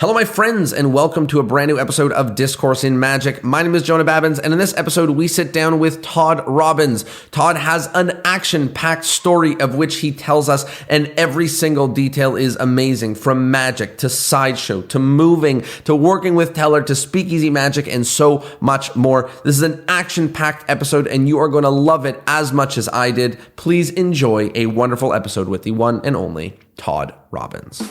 Hello, my friends, and welcome to a brand new episode of Discourse in Magic. My name is Jonah Babbins, and in this episode, we sit down with Todd Robbins. Todd has an action-packed story of which he tells us, and every single detail is amazing, from magic to sideshow to moving to working with Teller to speakeasy magic and so much more. This is an action-packed episode, and you are going to love it as much as I did. Please enjoy a wonderful episode with the one and only Todd Robbins.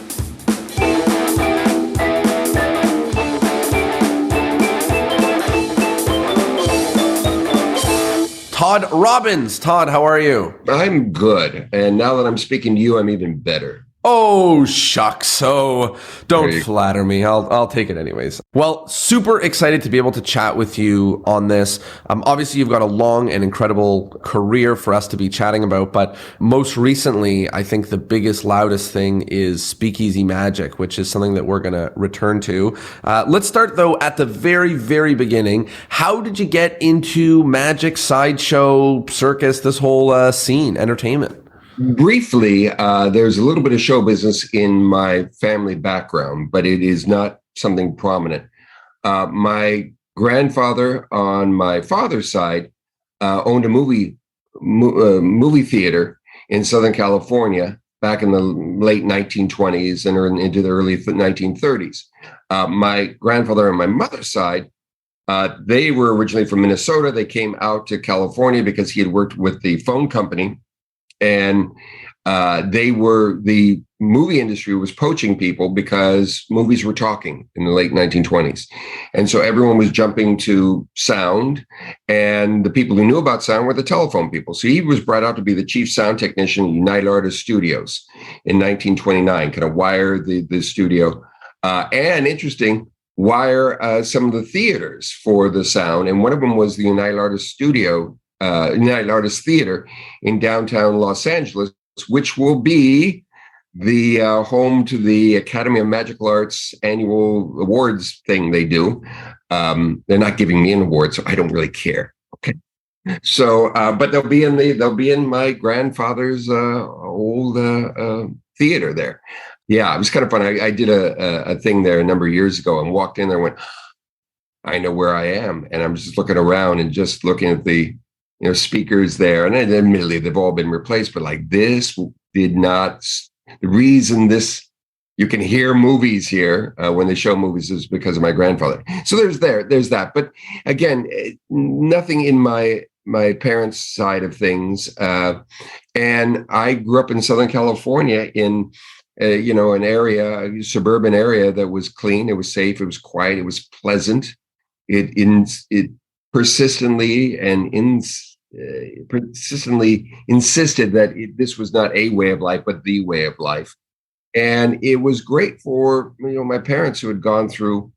Todd Robbins. Todd, how are you? I'm good. And now that I'm speaking to you, I'm even better. Oh, shucks. Oh, don't flatter me. I'll take it anyways. Well, super excited to be able to chat with you on this. Obviously, you've got a long and incredible career for us to be chatting about, but most recently, I think the biggest, loudest thing is speakeasy magic, which is something that we're going to return to. Let's start, though, at the very, very beginning. How did you get into magic, sideshow, circus, this whole scene, entertainment? Briefly, there's a little bit of show business in my family background, but it is not something prominent. My grandfather on my father's side owned a movie theater in Southern California back in the late 1920s and into the early 1930s. My grandfather on my mother's side, they were originally from Minnesota. They came out to California because he had worked with the phone company. And the movie industry was poaching people because movies were talking in the late 1920s. And so everyone was jumping to sound, and the people who knew about sound were the telephone people. So he was brought out to be the chief sound technician at United Artists Studios in 1929, kind of wire the studio. And interesting, wire some of the theaters for the sound. And one of them was the United Artists United Artists Theater in downtown Los Angeles, which will be the home to the Academy of Magical Arts annual awards thing they do. They're not giving me an award, so I don't really care. Okay, so but they'll be in my grandfather's old theater there. Yeah, it was kind of fun. I did a thing there a number of years ago and walked in there and went, I know where I am, and I'm just looking around and just looking at the speakers there, and admittedly they've all been replaced, but like this did not. The reason you can hear movies here when they show movies is because of my grandfather. So there's that. But again, nothing in my parents' side of things. And I grew up in Southern California in an area, a suburban area that was clean, it was safe, it was quiet, it was pleasant. It persistently insisted that this was not a way of life, but the way of life. And it was great for my parents who had gone through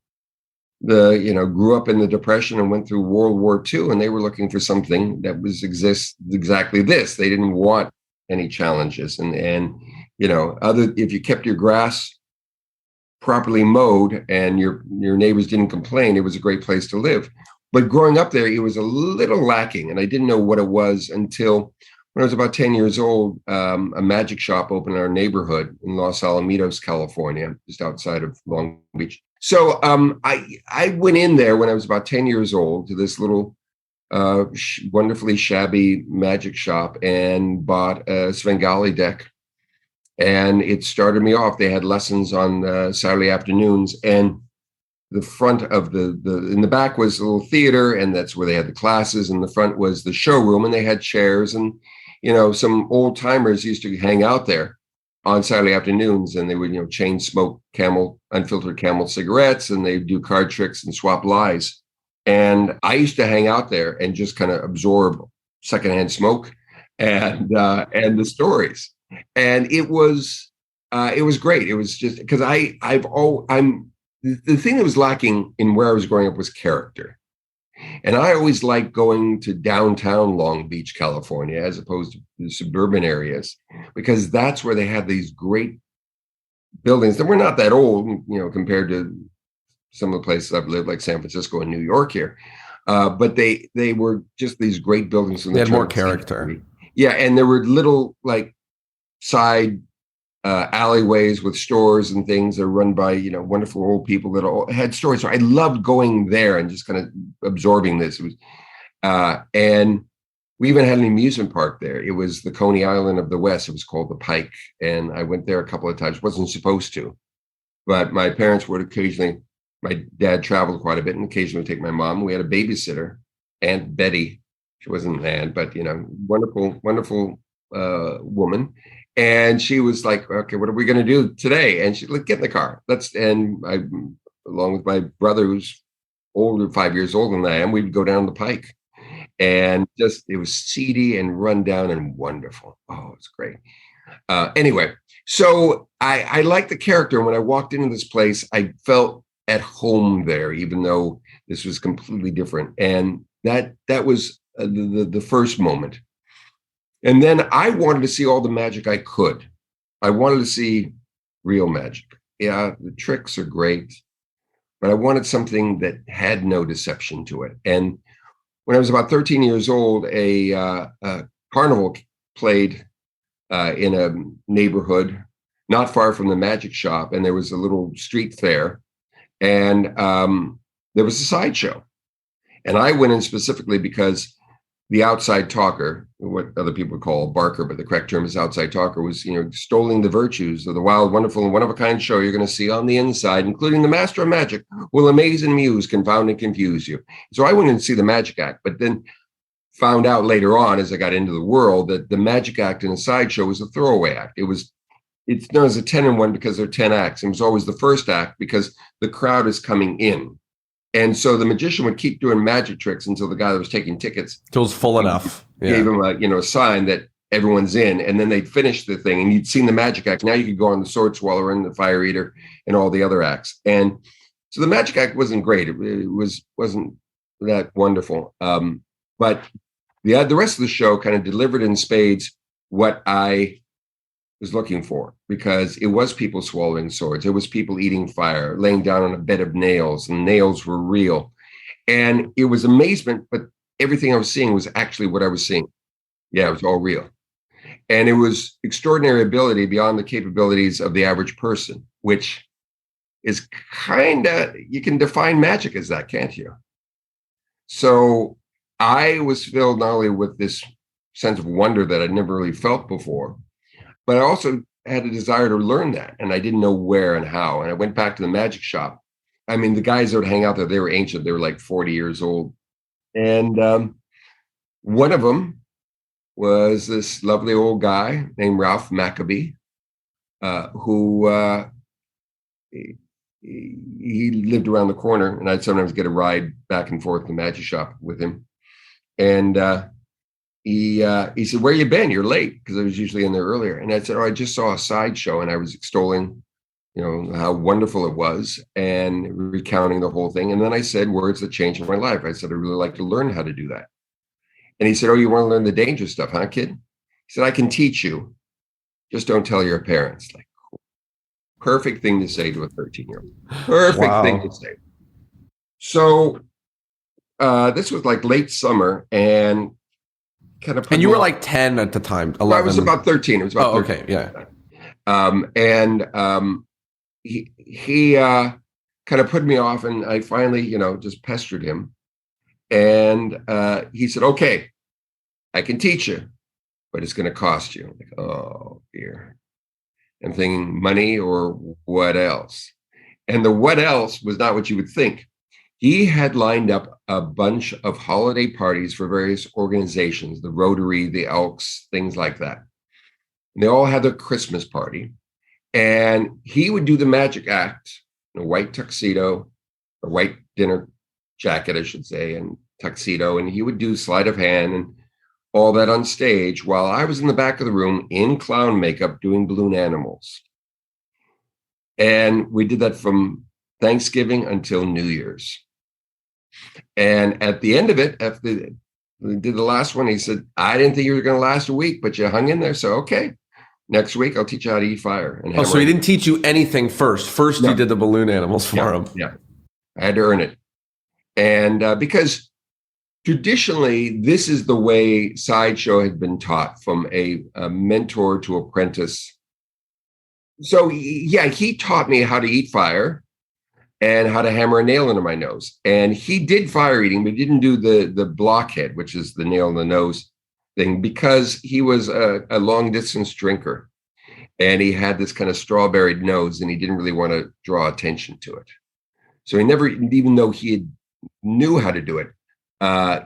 grew up in the Depression and went through World War II, and they were looking for something that exactly this. They didn't want any challenges, and if you kept your grass properly mowed and your neighbors didn't complain, it was a great place to live. But growing up there, it was a little lacking, and I didn't know what it was until when I was about 10 years old. A magic shop opened in our neighborhood in Los Alamitos, California, just outside of Long Beach. So I went in there when I was about 10 years old to this little wonderfully shabby magic shop and bought a Svengali deck. And it started me off. They had lessons on Saturday afternoons, and the front of in the back was a little theater, and that's where they had the classes. And the front was the showroom, and they had chairs, and some old timers used to hang out there on Saturday afternoons, and they would chain smoke unfiltered Camel cigarettes, and they'd do card tricks and swap lies. And I used to hang out there and just kind of absorb secondhand smoke and the stories. And it was great. It was just because the thing that was lacking in where I was growing up was character. And I always liked going to downtown Long Beach, California, as opposed to the suburban areas, because that's where they had these great buildings that were not that old, compared to some of the places I've lived, like San Francisco and New York here. But they were just these great buildings. They had more character. Yeah. And there were little side alleyways with stores and things that are run by, wonderful old people that all had stories. So I loved going there and just kind of absorbing this. It was, and we even had an amusement park there. It was the Coney Island of the West. It was called the Pike. And I went there a couple of times. Wasn't supposed to, but my parents would occasionally, my dad traveled quite a bit and occasionally would take my mom. We had a babysitter, Aunt Betty. She wasn't an aunt, but, wonderful, wonderful woman. And she was like, okay, what are we going to do today? And she like, get in the car. And I, along with my brother, who's older, 5 years older than I am, we'd go down the Pike. And it was seedy and run down and wonderful. Oh, it's great. Anyway, so I liked the character. And when I walked into this place, I felt at home there, even though this was completely different. And that was the first moment. And then I wanted to see all the magic I could. I wanted to see real magic. Yeah, the tricks are great, but I wanted something that had no deception to it. And when I was about 13 years old, a carnival played in a neighborhood not far from the magic shop, and there was a little street fair, and there was a sideshow. And I went in specifically because the outside talker, what other people would call a barker, but the correct term is outside talker, was, extolling the virtues of the wild, wonderful, and one-of-a-kind show you're going to see on the inside, including the master of magic, will amaze and amuse, confound and confuse you. So I went in to see the magic act, but then found out later on, as I got into the world, that the magic act in the sideshow was a throwaway act. It's known as a 10-in-1 because there are 10 acts. It was always the first act because the crowd is coming in. And so the magician would keep doing magic tricks until the guy that was taking tickets it was full enough. Gave him a sign that everyone's in, and then they'd finish the thing, and you'd seen the magic act. Now you could go on the sword swallower and the fire eater and all the other acts. And so the magic act wasn't great. It wasn't that wonderful. But the rest of the show kind of delivered in spades what I was looking for, because it was people swallowing swords. It was people eating fire, laying down on a bed of nails, and nails were real. And it was amazement, but everything I was seeing was actually what I was seeing. Yeah, it was all real. And it was extraordinary ability beyond the capabilities of the average person, which is you can define magic as that, can't you? So I was filled not only with this sense of wonder that I'd never really felt before, but I also had a desire to learn that, and I didn't know where and how. And I went back to the magic shop. I mean, the guys that would hang out there, they were ancient. They were like 40 years old. And one of them was this lovely old guy named Ralph Maccabee, who he lived around the corner, and I'd sometimes get a ride back and forth to the magic shop with him. And he said, "Where you been? You're late," because I was usually in there earlier. And I said, "Oh, I just saw a sideshow," and I was extolling, how wonderful it was and recounting the whole thing. And then I said words that changed my life. I said, "I'd really like to learn how to do that." And he said, "Oh, you want to learn the dangerous stuff, huh, kid?" He said, "I can teach you. Just don't tell your parents." Like, perfect thing to say to a 13-year-old. Perfect thing to say. So this was like late summer, and kind of. And you were like 10 at the time. 11. I was about 13. It was about 13. Okay, yeah. He kind of put me off, and I finally, just pestered him. And he said, "Okay, I can teach you, but it's going to cost you." I'm like, oh dear. I'm thinking money or what else? And the what else was not what you would think. He had lined up a bunch of holiday parties for various organizations, the Rotary, the Elks, things like that. And they all had their Christmas party. And he would do the magic act in a white tuxedo, or white dinner jacket, I should say, and tuxedo. And he would do sleight of hand and all that on stage while I was in the back of the room in clown makeup doing balloon animals. And we did that from Thanksgiving until New Year's. And at the end of it, after we did the last one, he said, "I didn't think you were going to last a week, but you hung in there. So, okay, next week I'll teach you how to eat fire." And so he didn't teach you anything first. First, you did the balloon animals for him. Yeah, I had to earn it. And because traditionally, this is the way sideshow had been taught, from a mentor to apprentice So yeah, he taught me how to eat fire and how to hammer a nail into my nose. And he did fire eating, but he didn't do the blockhead, which is the nail in the nose thing, because he was a long distance drinker and he had this kind of strawberry nose and he didn't really want to draw attention to it. So he never, even though knew how to do it,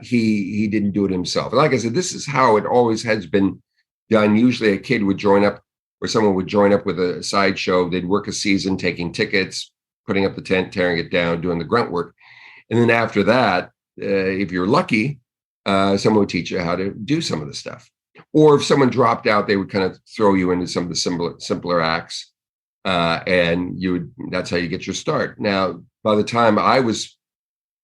he didn't do it himself. And like I said, this is how it always has been done. Usually a kid would join up, or someone would join up with a sideshow. They'd work a season taking tickets, putting up the tent, tearing it down, doing the grunt work. And then after that, if you're lucky, someone would teach you how to do some of the stuff. Or if someone dropped out, they would kind of throw you into some of the simpler acts. And that's how you get your start. Now, by the time I was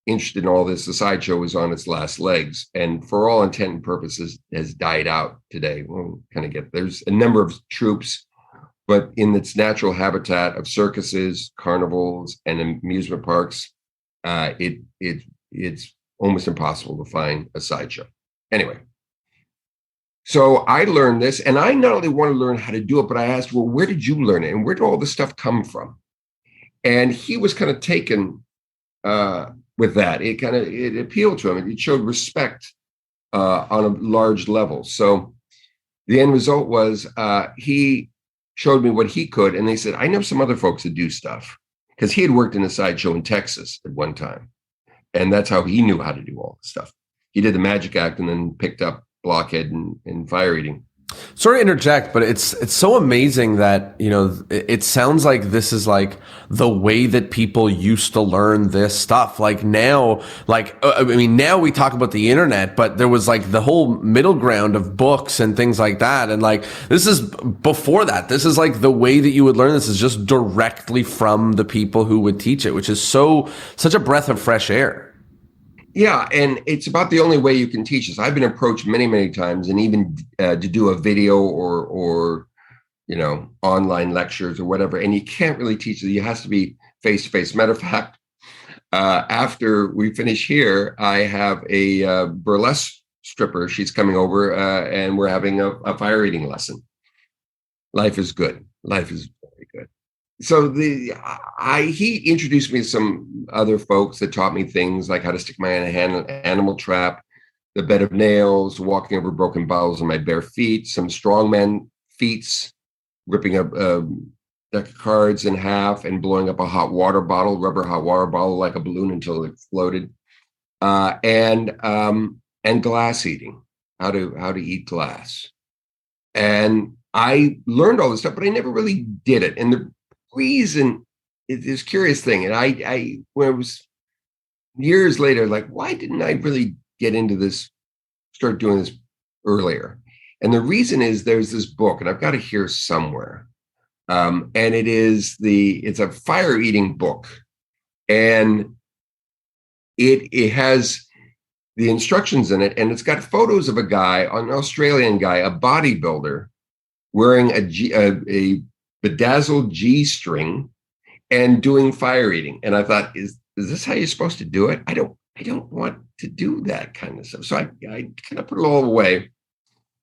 interested in all this, the sideshow was on its last legs, and for all intent and purposes has died out today. We'll kind of there's a number of troops, but in its natural habitat of circuses, carnivals, and amusement parks, it's almost impossible to find a sideshow. Anyway, so I learned this, and I not only want to learn how to do it, but I asked, well, where did you learn it, and where did all this stuff come from? And he was kind of taken with that. It appealed to him. It showed respect on a large level. So the end result was he showed me what he could, and they said, I know some other folks that do stuff, because he had worked in a sideshow in Texas at one time, and that's how he knew how to do all this stuff. He did the magic act and then picked up blockhead and fire eating. Sorry to interject, but it's so amazing that, it sounds like this is like the way that people used to learn this stuff. Like now, now we talk about the internet, but there was like the whole middle ground of books and things like that. And like, this is before that. This is like the way that you would learn this is just directly from the people who would teach it, which is such a breath of fresh air. Yeah, and it's about the only way you can teach this. I've been approached many, many times, and even to do a video or online lectures or whatever, and you can't really teach it. It has to be face to face. Matter of fact, after we finish here, I have a burlesque stripper. She's coming over, and we're having a fire eating lesson. Life is good. Life is very good. So he introduced me to some other folks that taught me things like how to stick my animal trap, the bed of nails, walking over broken bottles on my bare feet, some strongman feats, ripping up a deck of cards in half and blowing up a rubber hot water bottle like a balloon until it exploded, and glass eating, how to eat glass. And I learned all this stuff, but I never really did it. And the reason is this curious thing. And I when it was years later, like, why didn't I really get into this, start doing this earlier? And the reason is there's this book, and I've got it here somewhere. And it's a fire eating book. And it has the instructions in it, and it's got photos of an Australian guy, a bodybuilder, wearing a bedazzled G-string and doing fire eating. And I thought, is this how you're supposed to do it? I don't want to do that kind of stuff. So I kind of put it all away.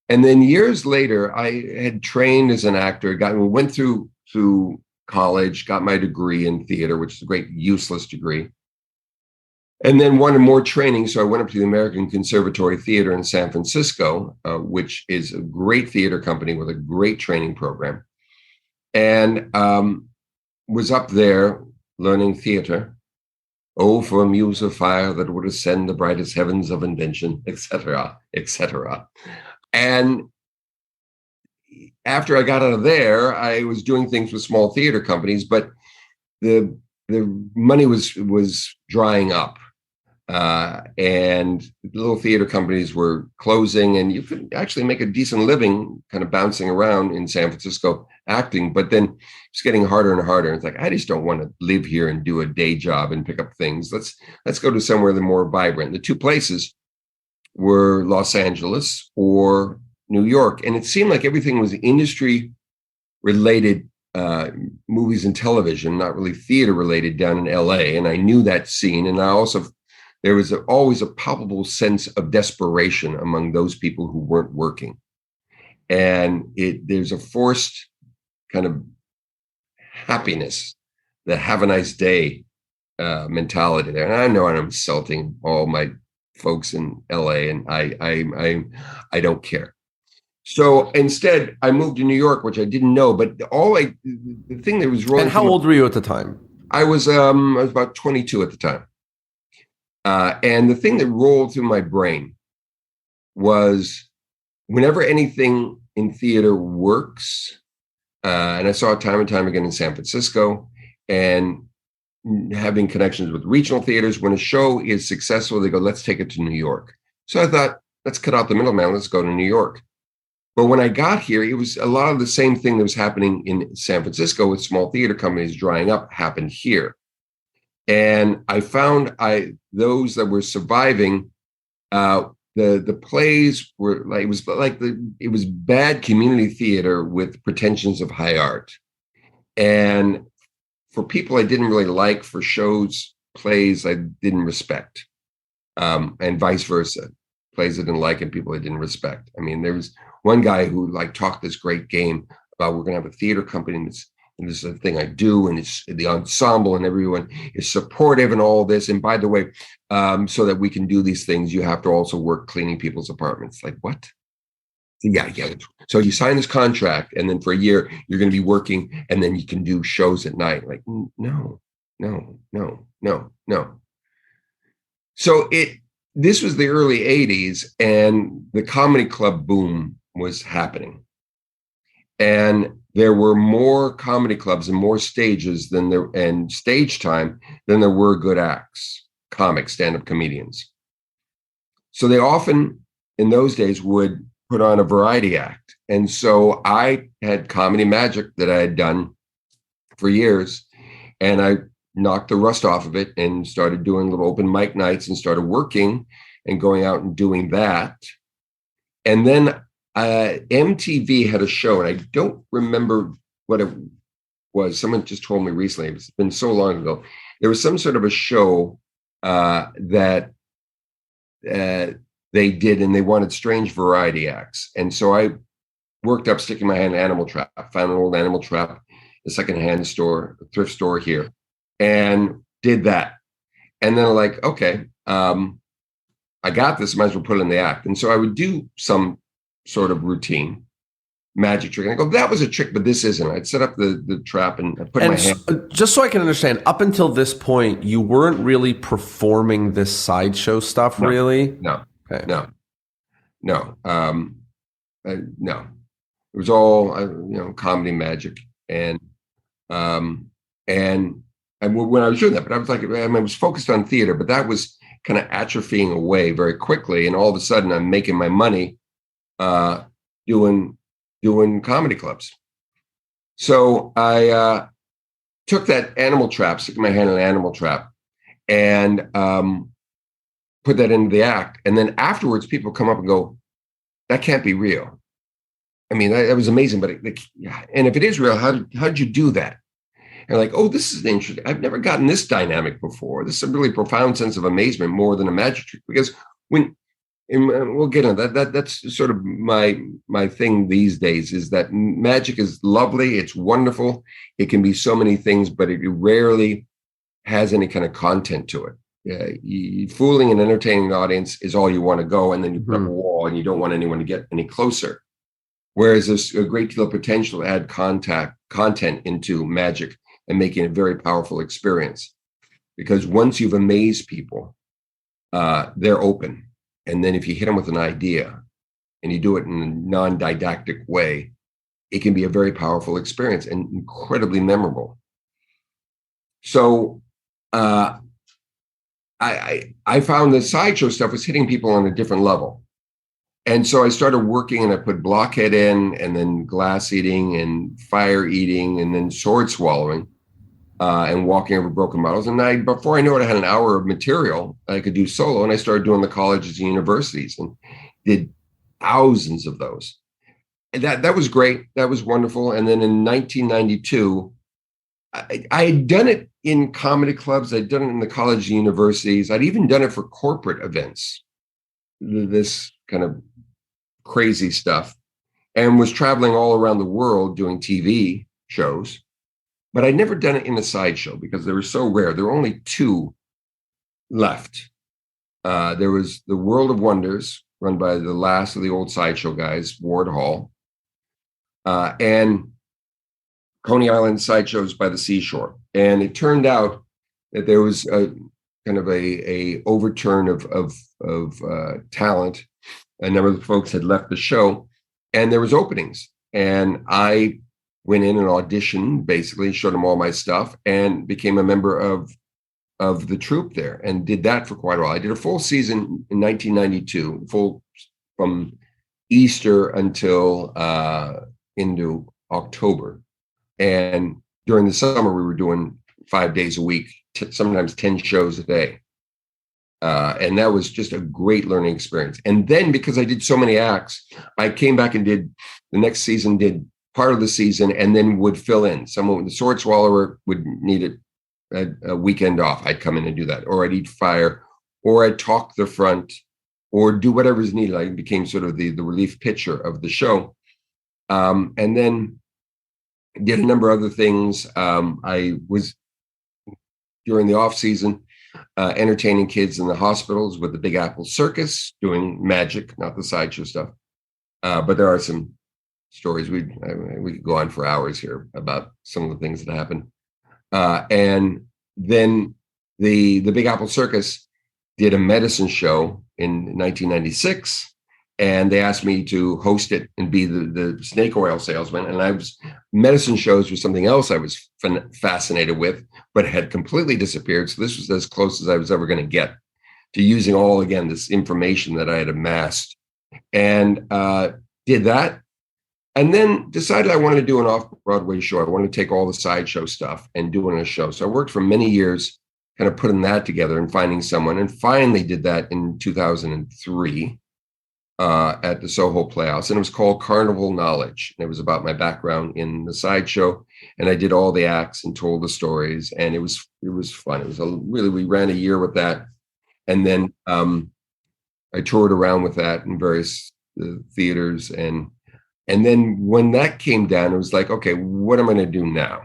And then years later, I had trained as an actor, went through college, got my degree in theater, which is a great useless degree. And then wanted more training. So I went up to the American Conservatory Theater in San Francisco, which is a great theater company with a great training program. And was up there learning theater. Oh, for a muse of fire that would ascend the brightest heavens of invention, etc., etc. And after I got out of there, I was doing things with small theater companies, but the money was drying up. And little theater companies were closing, and you could actually make a decent living kind of bouncing around in San Francisco acting, but then it's getting harder and harder. It's like, I just don't want to live here and do a day job and pick up things. Let's go to somewhere that's more vibrant. The two places were Los Angeles or New York. And it seemed like everything was industry related, movies and television, not really theater related down in LA. And I knew that scene. And there was always a palpable sense of desperation among those people who weren't working. And there's a forced kind of happiness, the have a nice day mentality there. And I know I'm insulting all my folks in LA, and I don't care. So instead, I moved to New York, which I didn't know. But the thing that was rolling. And how old were you at the time? I was about 22 at the time. And the thing that rolled through my brain was whenever anything in theater works, and I saw it time and time again in San Francisco, and having connections with regional theaters, when a show is successful, they go, let's take it to New York. So I thought, let's cut out the middleman, let's go to New York. But when I got here, it was a lot of the same thing that was happening in San Francisco with small theater companies drying up happened here. And I found those that were surviving, the plays were like, it was bad community theater with pretensions of high art. And for people I didn't really like, for shows, plays I didn't respect, and vice versa. Plays I didn't like and people I didn't respect. I mean, there was one guy who like talked this great game about we're going to have a theater company, and this is the thing I do, and it's the ensemble, and everyone is supportive and all this. And by the way, so that we can do these things, you have to also work cleaning people's apartments. Like, what? Yeah. So you sign this contract, and then for a year you're going to be working, and then you can do shows at night. Like, no. So this was the early 80s, and the comedy club boom was happening. And there were more comedy clubs and more stages and stage time than there were good acts, comics, stand-up comedians. So they often, in those days, would put on a variety act. And so I had comedy magic that I had done for years, and I knocked the rust off of it and started doing little open mic nights and started working and going out and doing that. And then MTV had a show, and I don't remember what it was. Someone just told me recently. It's been so long ago. There was some sort of a show that they did, and they wanted strange variety acts. And so I worked up sticking my hand in Animal Trap. I found an old Animal Trap, a secondhand store, a thrift store here, and did that. And then like, okay, I got this, might as well put it in the act. And so I would do some sort of routine, magic trick. And I go, that was a trick, but this isn't. I'd set up the trap and I put my hand. Just so I can understand, up until this point, you weren't really performing this sideshow stuff, really? No. Okay. No. No. It was all, comedy magic. And when I was doing that, but I was like, I was focused on theater, but that was kind of atrophying away very quickly. And all of a sudden I'm making my money doing comedy clubs. So I took that Animal Trap, sticking my hand in an Animal Trap, and put that into the act. And then afterwards, people come up and go, that can't be real. I mean, that was amazing. But and if it is real, how did you do that? And like, oh, this is interesting. I've never gotten this dynamic before. This is a really profound sense of amazement, more than a magic trick. Because and we'll get into that. That's sort of my thing these days, is that magic is lovely. It's wonderful. It can be so many things, but it rarely has any kind of content to it. Fooling and entertaining the audience is all you want to go, and then you put up a wall and you don't want anyone to get any closer. Whereas there's a great deal of potential to add content into magic and making a very powerful experience. Because once you've amazed people, they're open. And then if you hit them with an idea and you do it in a non-didactic way, it can be a very powerful experience and incredibly memorable. So I found the sideshow stuff was hitting people on a different level. And so I started working, and I put blockhead in, and then glass eating and fire eating, and then sword swallowing, and walking over broken bottles. And before I knew it, I had an hour of material I could do solo. And I started doing the colleges and universities and did thousands of those. And that was great. That was wonderful. And then in 1992, I had done it in comedy clubs. I'd done it in the college and universities. I'd even done it for corporate events, this kind of crazy stuff, and was traveling all around the world doing TV shows. but I'd never done it in a sideshow because they were so rare. There were only two left. There was the World of Wonders, run by the last of the old sideshow guys, Ward Hall, and Coney Island sideshows by the seashore. And it turned out that there was a kind of a overturn of talent. A number of folks had left the show, and there was openings. And I went in and auditioned, basically showed them all my stuff, and became a member of the troupe there, and did that for quite a while. I did a full season in 1992, full from Easter until into October. And during the summer, we were doing 5 days a week, sometimes 10 shows a day. And that was just a great learning experience. And then because I did so many acts, I came back and did the next season, did part of the season, and then would fill in. Someone, the sword swallower, would need a weekend off. I'd come in and do that, or I'd eat fire, or I'd talk the front, or do whatever's needed. I became sort of the relief pitcher of the show. And then did a number of other things. I was, during the off season, entertaining kids in the hospitals with the Big Apple Circus, doing magic, not the sideshow stuff. But there are some stories. We could go on for hours here about some of the things that happened. And then the Big Apple Circus did a medicine show in 1996, and they asked me to host it and be the snake oil salesman. And medicine shows was something else I was fascinated with, but had completely disappeared. So this was as close as I was ever going to get to using all, again, this information that I had amassed, and did that. And then decided I wanted to do an off-Broadway show. I wanted to take all the sideshow stuff and do it in a show. So I worked for many years kind of putting that together and finding someone, and finally did that in 2003 at the Soho Playhouse. And it was called Carnival Knowledge. And it was about my background in the sideshow. And I did all the acts and told the stories. And it was fun. It was we ran a year with that. And then I toured around with that in various theaters. And then when that came down, it was like, okay, what am I going to do now?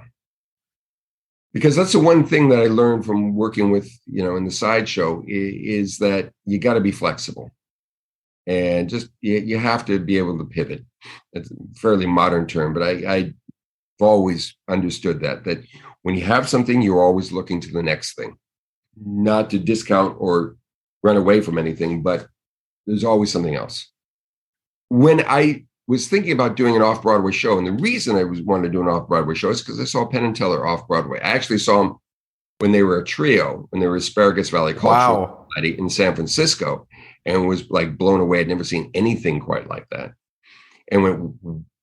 Because that's the one thing that I learned from working with, in the sideshow is that you got to be flexible, and just you have to be able to pivot. It's a fairly modern term, but I've always understood that when you have something, you're always looking to the next thing, not to discount or run away from anything, but there's always something else. When I was thinking about doing an off-Broadway show, and the reason I wanted to do an off-Broadway show is because I saw Penn and Teller off-Broadway. I actually saw them when they were a trio, when they were Asparagus Valley Cultural Society in San Francisco, and was like blown away. I'd never seen anything quite like that, and went,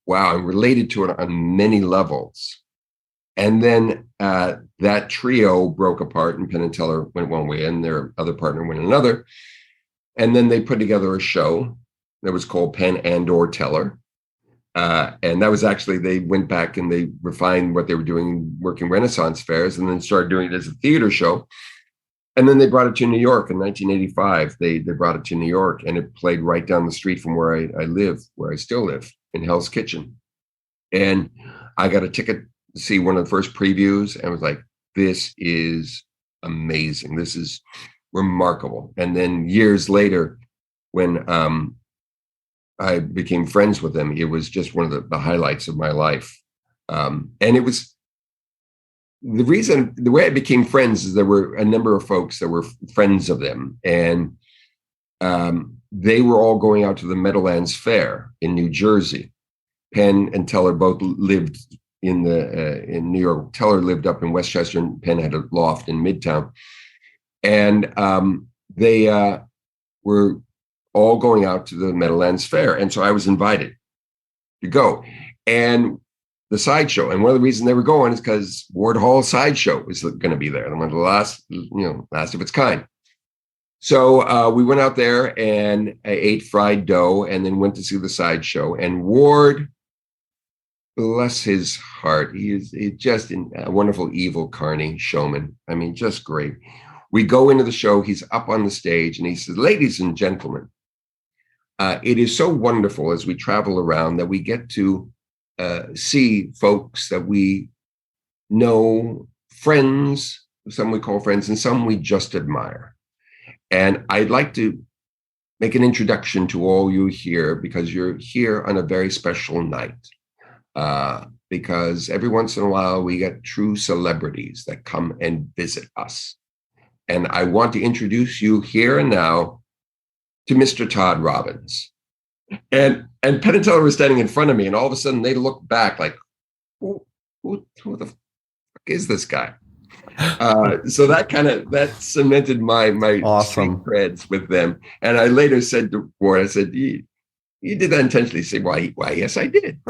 wow, I'm related to it on many levels. And then that trio broke apart, and Penn and Teller went one way, and their other partner went another. And then they put together a show that was called Penn and/or Teller. And that was actually, they went back and they refined what they were doing, working Renaissance fairs, and then started doing it as a theater show. And then they brought it to New York in 1985. They brought it to New York, and it played right down the street from where I live, where I still live, in Hell's Kitchen. And I got a ticket to see one of the first previews, and was like, this is amazing. This is remarkable. And then years later, when I became friends with them, it was just one of the highlights of my life. And it was the way I became friends is there were a number of folks that were friends of them, and they were all going out to the Meadowlands Fair in New Jersey. Penn and Teller both lived in New York. Teller lived up in Westchester, and Penn had a loft in Midtown. And they were all going out to the Meadowlands Fair. And so I was invited to go. And the sideshow, and one of the reasons they were going is because Ward Hall sideshow was going to be there. And one of the last of its kind. So we went out there, and I ate fried dough, and then went to see the sideshow. And Ward, bless his heart, he is just a wonderful evil carny showman. I mean, just great. We go into the show, he's up on the stage, and he says, ladies and gentlemen, it is so wonderful as we travel around that we get to see folks that we know friends, some we call friends, and some we just admire. And I'd like to make an introduction to all you here, because you're here on a very special night. Because every once in a while we get true celebrities that come and visit us. And I want to introduce you here and now to Mr. Todd Robbins. And Penn Teller was standing in front of me, and all of a sudden they looked back like, who the fuck is this guy? So that cemented my awesome threads with them. And I later said to Ward, I said, you did that intentionally. He said, why, yes, I did.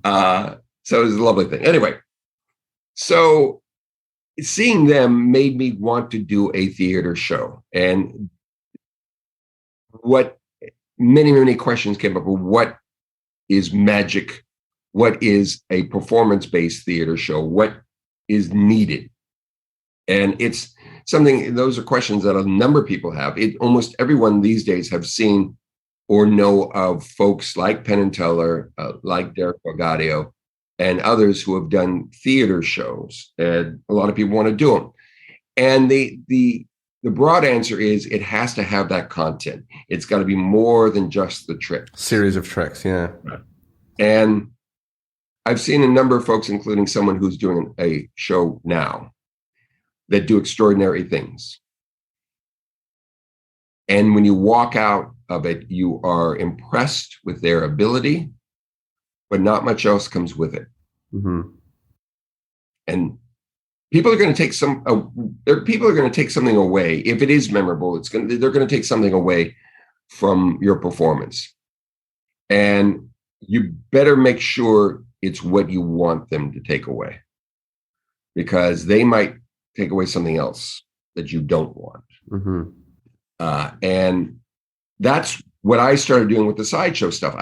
So it was a lovely thing. Anyway, so seeing them made me want to do a theater show. And what many questions came up with: what is magic? What is a performance-based theater show? What is needed? And it's something, those are questions that a number of people have. Almost everyone these days have seen or know of folks like Penn Teller, like Derek Borgadio, and others who have done theater shows. And a lot of people want to do them. And the broad answer is it has to have that content. It's got to be more than just the trick. Series of tricks, yeah. And I've seen a number of folks, including someone who's doing a show now, that do extraordinary things. And when you walk out of it, you are impressed with their ability, but not much else comes with it. Mm-hmm. And people are going to take something away. If it is memorable, they're going to take something away from your performance. And you better make sure it's what you want them to take away, because they might take away something else that you don't want. Mm-hmm. And that's what I started doing with the sideshow stuff.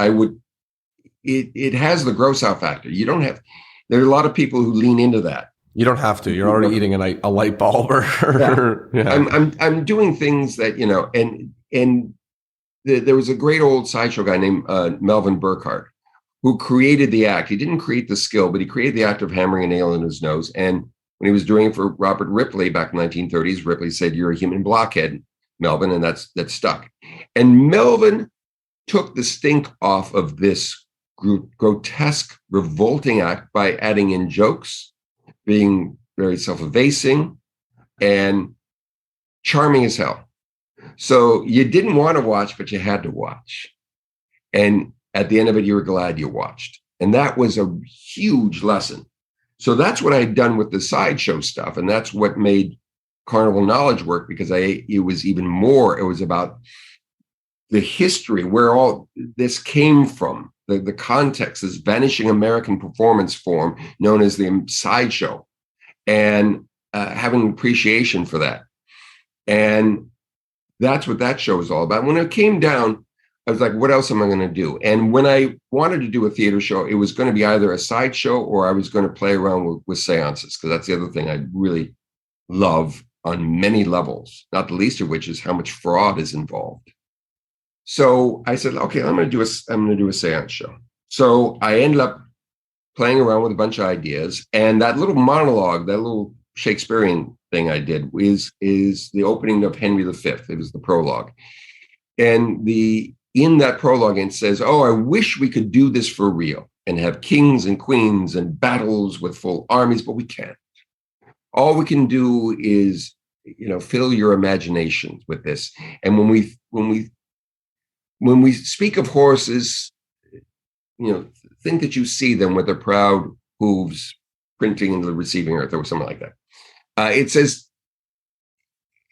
It has the gross out factor. There are a lot of people who lean into that. You don't have to. You're already eating a light bulb. Yeah. I'm doing things that, and there was a great old sideshow guy named Melvin Burkhart, who created the act. He didn't create the skill, but he created the act of hammering a nail in his nose. And when he was doing it for Robert Ripley back in the 1930s, Ripley said, "You're a human blockhead, Melvin," and that stuck. And Melvin took the stink off of this grotesque, revolting act by adding in jokes, being very self-effacing, and charming as hell. So you didn't want to watch, but you had to watch. And at the end of it, you were glad you watched. And that was a huge lesson. So that's what I had done with the sideshow stuff. And that's what made Carnival Knowledge work, because it was even more. It was about the history, where all this came from, the context, this vanishing American performance form known as the sideshow, and having an appreciation for that. And that's what that show is all about. When it came down, I was like, what else am I going to do? And when I wanted to do a theater show, it was going to be either a sideshow or I was going to play around with seances, because that's the other thing I really love on many levels, not the least of which is how much fraud is involved. So I said, okay, I'm going to do a seance show. So I ended up playing around with a bunch of ideas, and that little monologue, that little Shakespearean thing I did is the opening of Henry V. It was the prologue. And in that prologue, it says, "Oh, I wish we could do this for real and have kings and queens and battles with full armies, but we can't. All we can do is, fill your imagination with this. And when we speak of horses, think that you see them with their proud hooves printing into the receiving earth," or something like that. It says,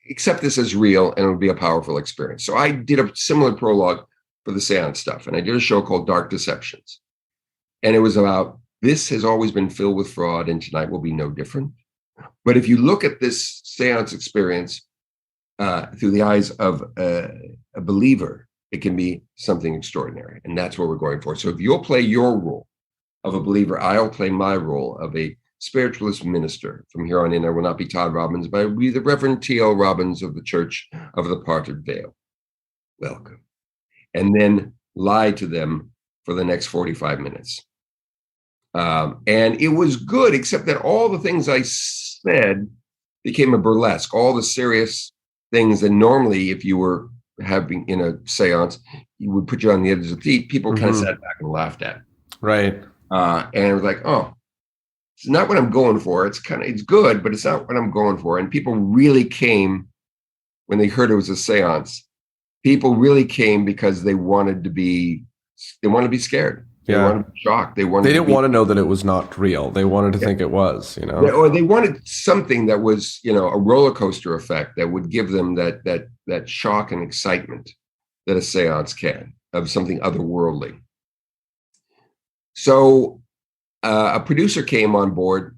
"Accept this as real, and it'll be a powerful experience." So I did a similar prologue for the seance stuff, and I did a show called Dark Deceptions. And it was about, this has always been filled with fraud, and tonight will be no different. But if you look at this seance experience through the eyes of a believer, it can be something extraordinary. And that's what we're going for. So if you'll play your role of a believer, I'll play my role of a spiritualist minister. From here on in, I will not be Todd Robbins, but I will be the Reverend T.L. Robbins of the Church of the Parted Veil. Welcome. And then lie to them for the next 45 minutes. And it was good, except that all the things I said became a burlesque. All the serious things that normally, if you were having in a seance, you would put you on the edge of the seat, people kind of sat back and laughed at. Right. And it was like, oh, it's not what I'm going for. It's good, but it's not what I'm going for. And people really came when they heard it was a seance. People really came because they wanted to be scared. They wanted to be shocked. They didn't want to know that it was not real. They wanted to think it was, or they wanted something that was, a roller coaster effect that would give them that shock and excitement that a seance can, of something otherworldly. So a producer came on board,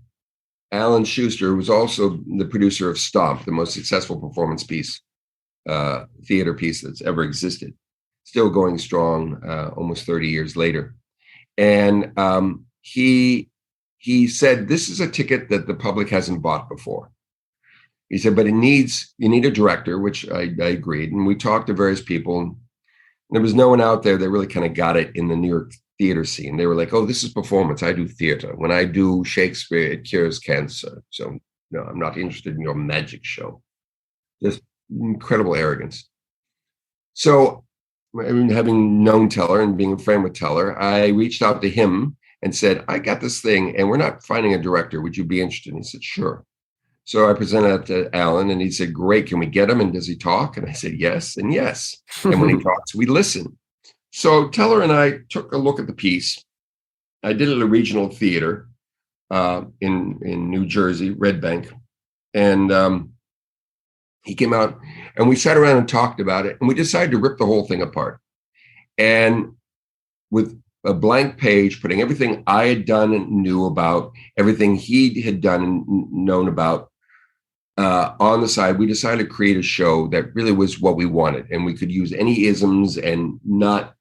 Alan Schuster, who was also the producer of Stomp, the most successful performance piece, theater piece that's ever existed, still going strong almost 30 years later. And he said, this is a ticket that the public hasn't bought before. He said, but you need a director, which I agreed. And we talked to various people. And there was no one out there that really kind of got it in the New York theater scene. They were like, oh, this is performance. I do theater. When I do Shakespeare, it cures cancer. So no, I'm not interested in your magic show. Just incredible arrogance. So having known Teller and being a friend with Teller, I reached out to him and said, I got this thing and we're not finding a director. Would you be interested? And he said, sure. So I presented that to Alan and he said, great, can we get him? And does he talk? And I said, yes and yes. And when he talks, we listen. So Teller and I took a look at the piece. I did it at a regional theater in New Jersey, Red Bank. And he came out and we sat around and talked about it. And we decided to rip the whole thing apart. And with a blank page, putting everything I had done and knew about, everything he had done and known about on the side, we decided to create a show that really was what we wanted. And we could use any isms and not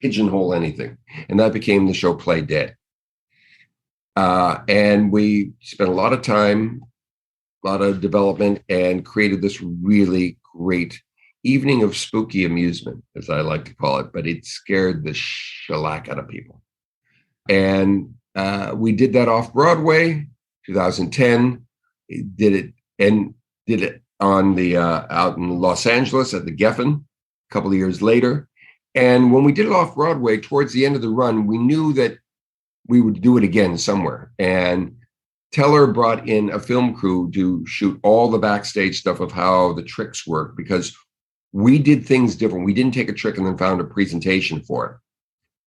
pigeonhole anything. And that became the show Play Dead. And we spent a lot of time, a lot of development, and created this really great evening of spooky amusement, as I like to call it, but it scared the shellac out of people. And we did that off Broadway, 2010, did it on the out in Los Angeles at the Geffen a couple of years later. And when we did it off Broadway, towards the end of the run, we knew that we would do it again somewhere. And Teller brought in a film crew to shoot all the backstage stuff of how the tricks work, because we did things different. We didn't take a trick and then found a presentation for it.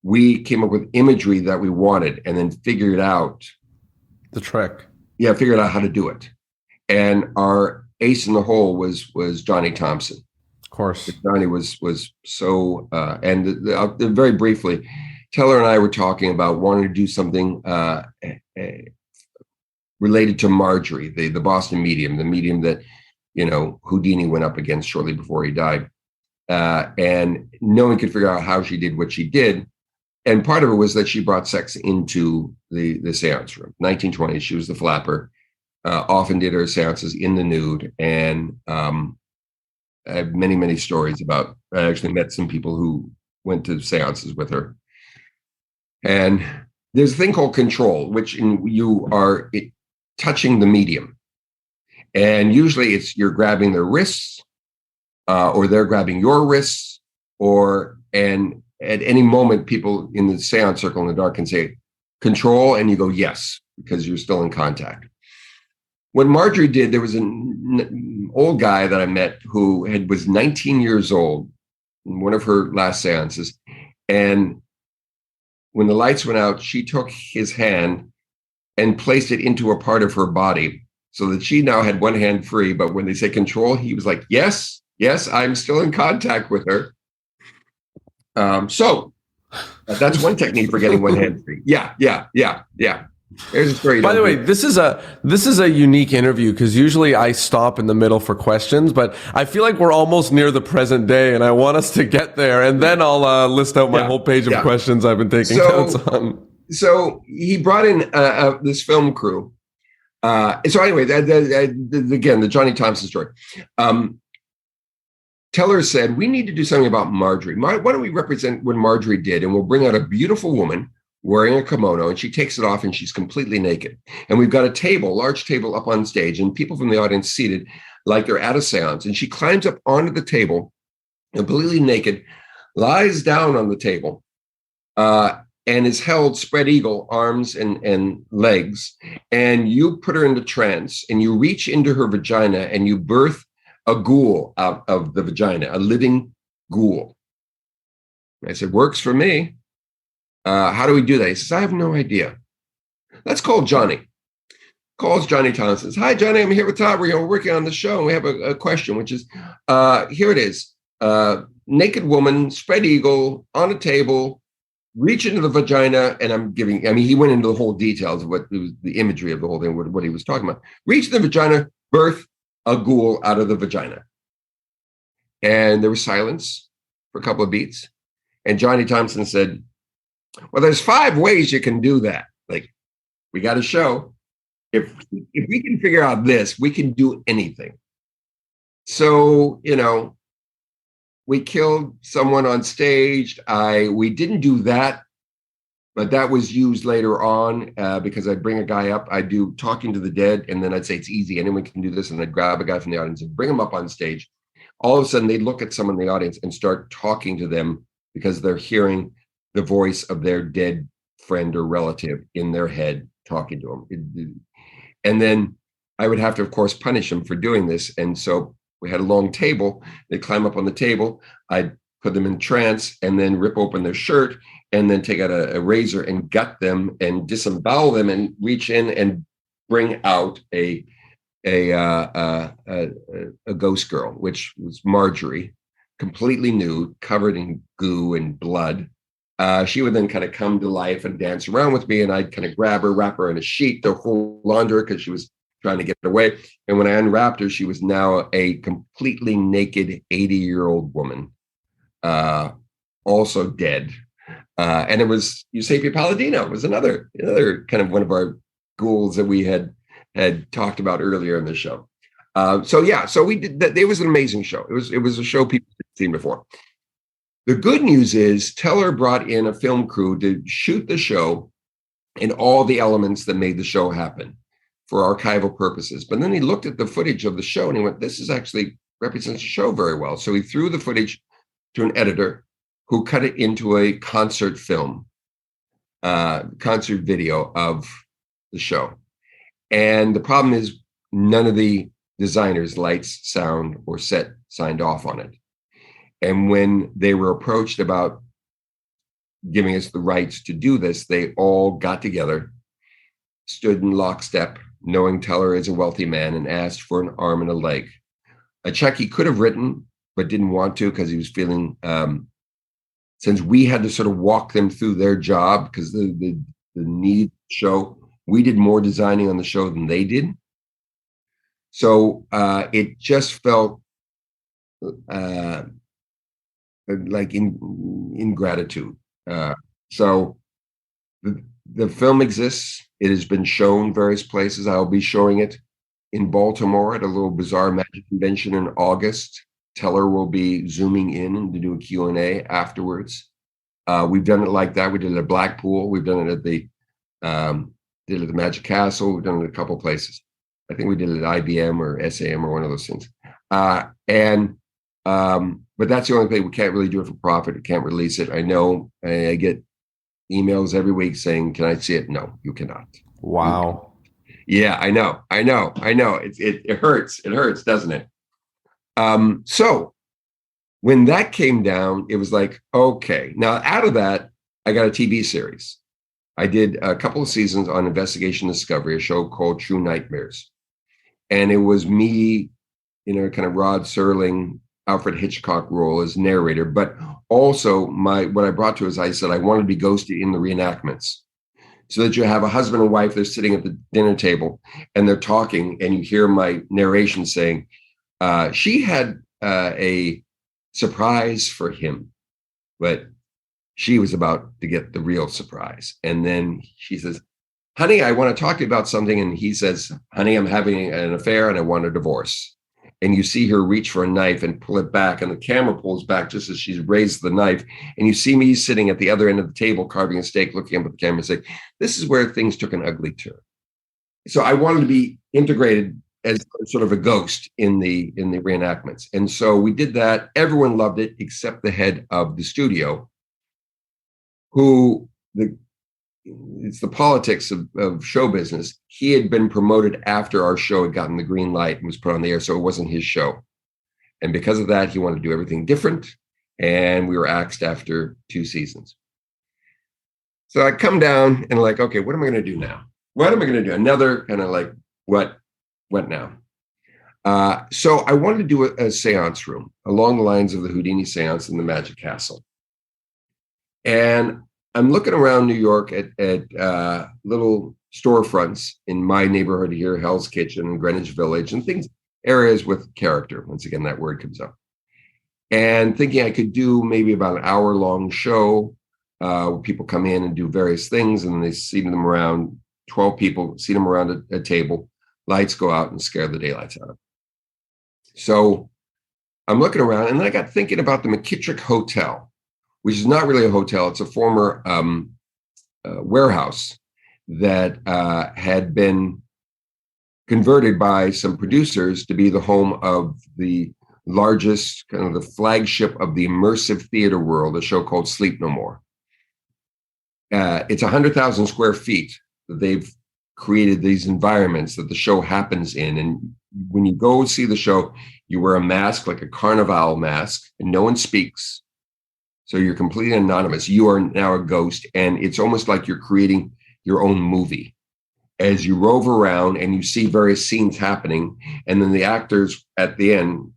We came up with imagery that we wanted and then figured out the trick. Yeah, figured out how to do it. And our ace in the hole was Johnny Thompson. Of course. Johnny was so, and very briefly, Teller and I were talking about wanting to do something related to Marjorie, the Boston medium, the medium that, Houdini went up against shortly before he died. And no one could figure out how she did what she did. And part of it was that she brought sex into the seance room. 1920s, she was the flapper, often did her seances in the nude. And I have many, many stories about, I actually met some people who went to seances with her. And there's a thing called control, which you are touching the medium. And usually you're grabbing their wrists or they're grabbing your wrists, and at any moment, people in the seance circle in the dark can say control, and you go, yes, because you're still in contact. What Marjorie did, there was an old guy that I met who was 19 years old in one of her last seances. And when the lights went out, she took his hand and placed it into a part of her body so that she now had one hand free. But when they say control, he was like, yes, I'm still in contact with her. So that's one technique for getting one hand free. Yeah. There's a story. By the way, this is a unique interview because usually I stop in the middle for questions, but I feel like we're almost near the present day, and I want us to get there, and then I'll list out my whole page of questions I've been taking notes on. So he brought in this film crew. So anyway, again, the Johnny Thompson story. Teller said, we need to do something about Marjorie. Why don't we represent what Marjorie did, and we'll bring out a beautiful woman wearing a kimono, and she takes it off and she's completely naked. And we've got a table, large table up on stage, and people from the audience seated like they're at a seance. And she climbs up onto the table, completely naked, lies down on the table, and is held spread eagle, arms and legs. And you put her into trance and you reach into her vagina and you birth a ghoul out of the vagina, a living ghoul. I said, works for me. How do we do that? He says, I have no idea. Let's call Johnny. Calls Johnny Thompson. Says, hi, Johnny, I'm here with Todd. We're working on the show. And we have a question, which is, here it is. Naked woman, spread eagle, on a table, reach into the vagina. And he went into the whole details of what it was, the imagery of the whole thing, what he was talking about. Reach in the vagina, birth a ghoul out of the vagina. And there was silence for a couple of beats. And Johnny Thompson said, well, there's 5 ways you can do that. Like, we got a show. If we can figure out this, we can do anything. So, we killed someone on stage. We didn't do that, but that was used later on because I'd bring a guy up. I'd do talking to the dead, and then I'd say, it's easy. Anyone can do this. And I'd grab a guy from the audience and bring him up on stage. All of a sudden, they'd look at someone in the audience and start talking to them because they're hearing the voice of their dead friend or relative in their head talking to them. And then I would have to, of course, punish them for doing this. And so we had a long table. They'd climb up on the table. I'd put them in trance and then rip open their shirt and then take out a razor and gut them and disembowel them and reach in and bring out a ghost girl, which was Marjorie, completely nude, covered in goo and blood. She would then kind of come to life and dance around with me, and I'd kind of grab her, wrap her in a sheet to hold on to her because she was trying to get away. And when I unwrapped her, she was now a completely naked 80-year-old woman, also dead. And it was Eusapia Palladino. It was another kind of one of our ghouls that we had talked about earlier in the show. So we did that. It was an amazing show. It was a show people had seen before. The good news is Teller brought in a film crew to shoot the show and all the elements that made the show happen for archival purposes. But then he looked at the footage of the show and he went, this is actually represents the show very well. So he threw the footage to an editor who cut it into a concert film, concert video of the show. And the problem is none of the designers, lights, sound, or set signed off on it. And when they were approached about giving us the rights to do this, they all got together, stood in lockstep, knowing Teller is a wealthy man, and asked for an arm and a leg. A check he could have written, but didn't want to because he was feeling, since we had to sort of walk them through their job because the need show, we did more designing on the show than they did. So it just felt like ingratitude. So the film exists. It has been shown various places. I'll be showing it in Baltimore at a little bizarre magic convention in August. Teller will be zooming in to do a Q&A afterwards. We've done it like that. We did it at Blackpool. We've done it at the Magic Castle. We've done it at a couple places. I think we did it at IBM or SAM or one of those things. But that's the only thing. We can't really do it for profit. We can't release it. I know I get emails every week saying, can I see it? No, you cannot. Wow. Yeah, I know. It hurts. It hurts, doesn't it? So when that came down, it was like, okay. Now out of that, I got a TV series. I did a couple of seasons on Investigation Discovery, a show called True Nightmares. And it was me, kind of Rod Serling, Alfred Hitchcock role as narrator, but also what I brought to is I said I wanted to be ghosty in the reenactments, so that you have a husband and wife, they're sitting at the dinner table and they're talking, and you hear my narration saying, she had a surprise for him, but she was about to get the real surprise. And then she says, honey, I want to talk to you about something. And he says, honey, I'm having an affair and I want a divorce. and you see her reach for a knife and pull it back, and the camera pulls back just as she's raised the knife, and you see me sitting at the other end of the table carving a steak, looking up at the camera and saying, this is where things took an ugly turn. So I wanted to be integrated as sort of a ghost in the reenactments. And so we did that. Everyone loved it except the head of the studio, it's the politics of show business. He had been promoted after our show had gotten the green light and was put on the air, so it wasn't his show. And because of that, he wanted to do everything different, and we were axed after 2 seasons. So I come down and like, okay, what am I going to do now? What am I going to do? Another kind of like, what now? So I wanted to do a seance room along the lines of the Houdini seance in the Magic Castle. And I'm looking around New York at little storefronts in my neighborhood here, Hell's Kitchen and Greenwich Village, and areas with character. Once again, that word comes up. And thinking I could do maybe about an hour-long show where people come in and do various things, and they seat them around, 12 people, seat them around a table, lights go out and scare the daylights out of them. So I'm looking around, and then I got thinking about the McKittrick Hotel, which is not really a hotel. It's a former warehouse that had been converted by some producers to be the home of the largest, kind of the flagship of the immersive theater world, a show called Sleep No More. It's 100,000 square feet that they've created these environments that the show happens in. And when you go see the show, you wear a mask, like a carnival mask, and no one speaks. So you're completely anonymous. You are now a ghost, and it's almost like you're creating your own movie as you rove around and you see various scenes happening. And then the actors at the end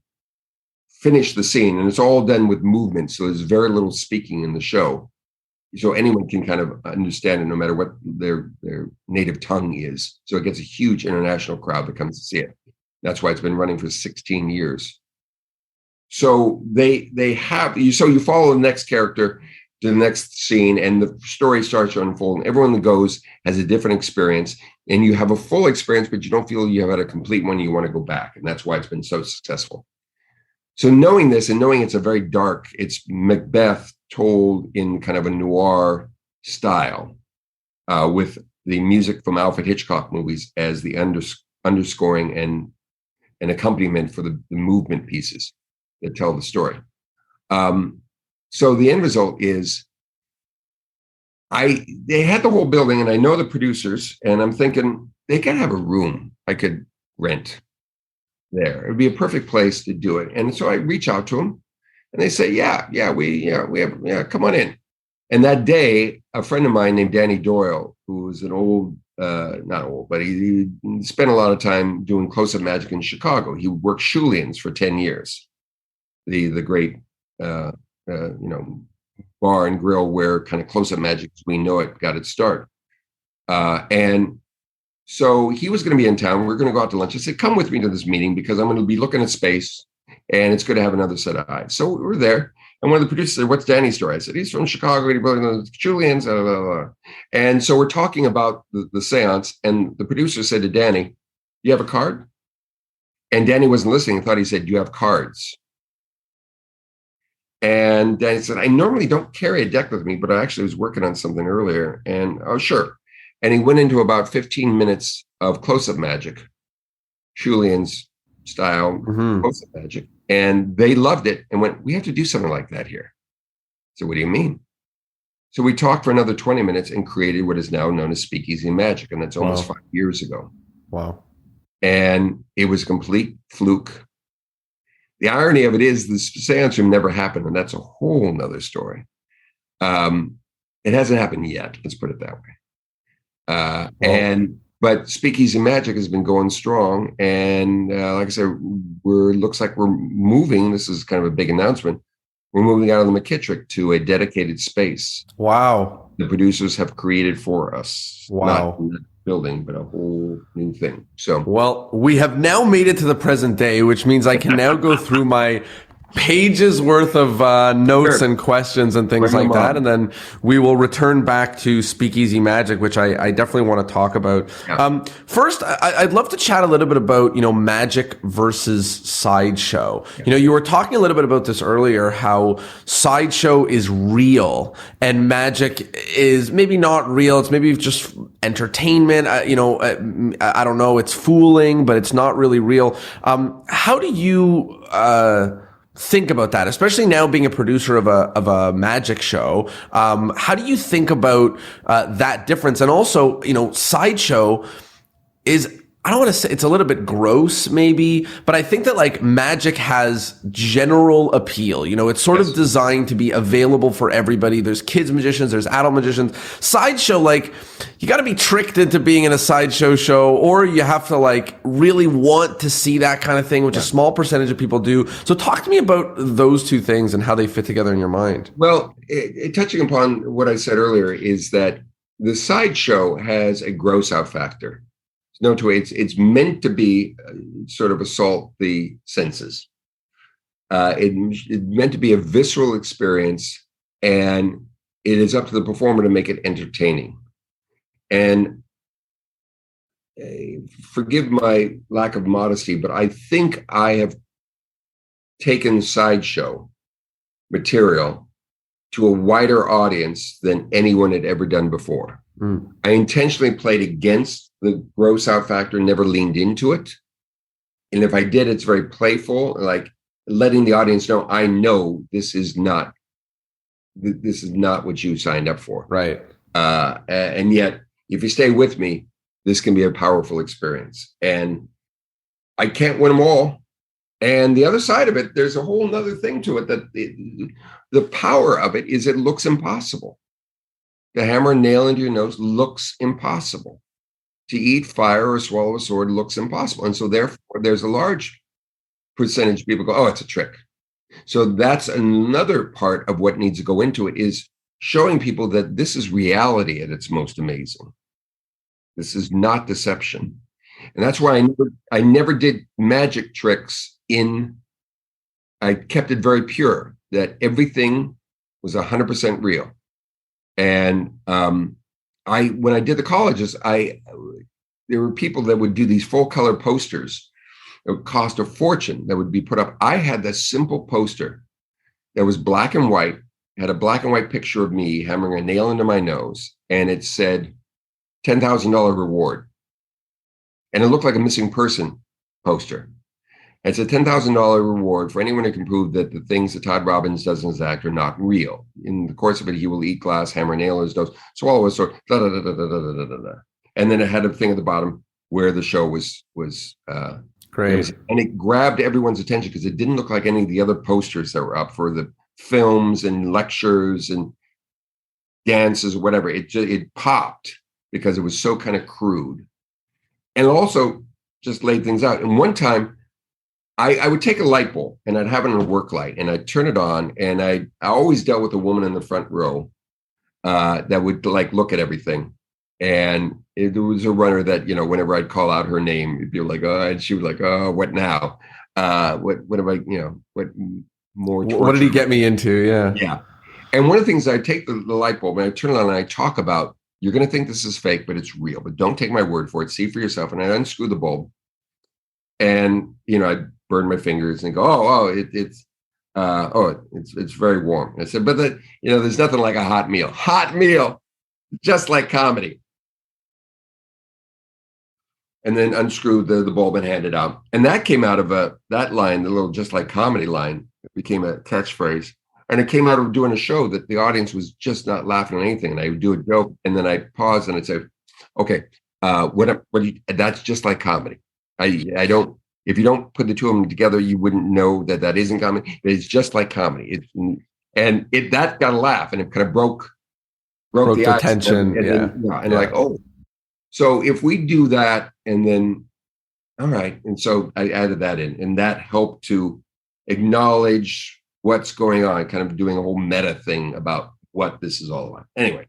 finish the scene, and it's all done with movement. So there's very little speaking in the show. So anyone can kind of understand it no matter what their native tongue is. So it gets a huge international crowd that comes to see it. That's why it's been running for 16 years. So so you follow the next character to the next scene, and the story starts to unfold, and everyone that goes has a different experience, and you have a full experience, but you don't feel you have had a complete one. You want to go back. And that's why it's been so successful. So knowing this and knowing it's it's Macbeth told in kind of a noir style, with the music from Alfred Hitchcock movies as the underscoring and accompaniment for the movement pieces that tell the story. So the end result is they had the whole building, and I know the producers, and I'm thinking they can have a room I could rent there. It'd be a perfect place to do it. And so I reach out to them, and they say, we have, come on in. And that day, a friend of mine named Danny Doyle, who was an old, not old, but he spent a lot of time doing close-up magic in Chicago. He worked Shulian's for 10 years. The great bar and grill where kind of close-up magic as we know it got its start. And so he was going to be in town. We were going to go out to lunch. I said, come with me to this meeting because I'm going to be looking at space, and it's good to have another set of eyes. So we were there, and one of the producers said, what's Danny's story? I said, he's from Chicago. He built the Julian's. Blah, blah, blah. And so we're talking about the seance, and the producer said to Danny, do you have a card? And Danny wasn't listening. I thought he said, do you have cards? And Danny said, I normally don't carry a deck with me, but I actually was working on something earlier. And oh, sure. And he went into about 15 minutes of close-up magic, Shulian's style close-up magic. And they loved it and went, we have to do something like that here. So what do you mean? So we talked for another 20 minutes and created what is now known as Speakeasy Magic. And that's almost 5 years ago. Wow. And it was a complete fluke. The irony of it is the seance room never happened, and that's a whole nother story. It hasn't happened yet. Let's put it that way. But Speakeasy Magic has been going strong, and like I said, looks like we're moving. This is kind of a big announcement. We're moving out of the McKittrick to a dedicated space. Wow! The producers have created for us. Wow! Not building, but a whole new thing. So, well, we have now made it to the present day, which means I can now go through my pages worth of notes and questions and things Bring like them that. on. And then we will return back to Speakeasy Magic, which I definitely want to talk about. Yeah. First, I'd love to chat a little bit about, magic versus sideshow. Yeah. You were talking a little bit about this earlier, how sideshow is real and magic is maybe not real. It's maybe just entertainment. I don't know. It's fooling, but it's not really real. How do you think about that, especially now being a producer of a magic show? How do you think about that difference? And also, sideshow is, I don't want to say, it's a little bit gross maybe, but I think that like magic has general appeal. It's sort of designed to be available for everybody. There's kids magicians, there's adult magicians. Sideshow, like, you got to be tricked into being in a sideshow show, or you have to like really want to see that kind of thing, which a small percentage of people do. So talk to me about those two things and how they fit together in your mind. Well, touching upon what I said earlier is that the sideshow has a gross out factor. No two ways. It's meant to be sort of assault the senses. It's meant to be a visceral experience, and it is up to the performer to make it entertaining. And forgive my lack of modesty, but I think I have taken sideshow material to a wider audience than anyone had ever done before. I intentionally played against the gross out factor, never leaned into it. And if I did, it's very playful, like letting the audience know, I know this is not what you signed up for. Right. And yet, if you stay with me, this can be a powerful experience. And I can't win them all. And the other side of it, there's a whole nother thing to it, that the power of it is it looks impossible. To hammer a nail into your nose looks impossible. To eat fire or swallow a sword looks impossible. And so therefore, there's a large percentage of people go, oh, it's a trick. So that's another part of what needs to go into it, is showing people that this is reality at its most amazing. This is not deception. And that's why I never did magic tricks I kept it very pure, that everything was 100% real. And when I did the colleges, there were people that would do these full color posters that would cost a fortune, that would be put up. I had this simple poster that was black and white, had a black and white picture of me hammering a nail into my nose, and it said $10,000 reward. And it looked like a missing person poster. It's a $10,000 reward for anyone who can prove that the things that Todd Robbins does in his act are not real. In the course of it, he will eat glass, hammer a nail in his nose, swallow a sword, da da da da da da da da. And then it had a thing at the bottom where the show was Great. And it grabbed everyone's attention because it didn't look like any of the other posters that were up for the films and lectures and dances or whatever. It popped because it was so kind of crude, and also just laid things out. And one time, I would take a light bulb and I'd have it in a work light, and I'd turn it on, and I always dealt with a woman in the front row that would like look at everything. And there was a runner that, whenever I'd call out her name, it'd be like, oh, and she was like, oh, what now? What am I, what more? Torture? What did he get me into? Yeah. Yeah. And one of the things, I take the light bulb and I turn it on and I talk about, you're going to think this is fake, but it's real, but don't take my word for it. See for yourself. And I unscrew the bulb, and, I'd burn my fingers and go, it's very warm. And I said, but there's nothing like a hot meal, just like comedy. And then unscrew the bulb and hand it out. And that came out of that line, the little just like comedy line, became a catchphrase. And it came out of doing a show that the audience was just not laughing at anything. And I would do a joke, and then I'd pause and I'd say, okay, that's just like comedy. I don't, if you don't put the two of them together, you wouldn't know that isn't comedy. It's just like comedy. That got a laugh, and it kind of broke the tension. Like, oh, so if we do that, and then, all right. And so I added that in, and that helped to acknowledge what's going on, kind of doing a whole meta thing about what this is all about. Anyway,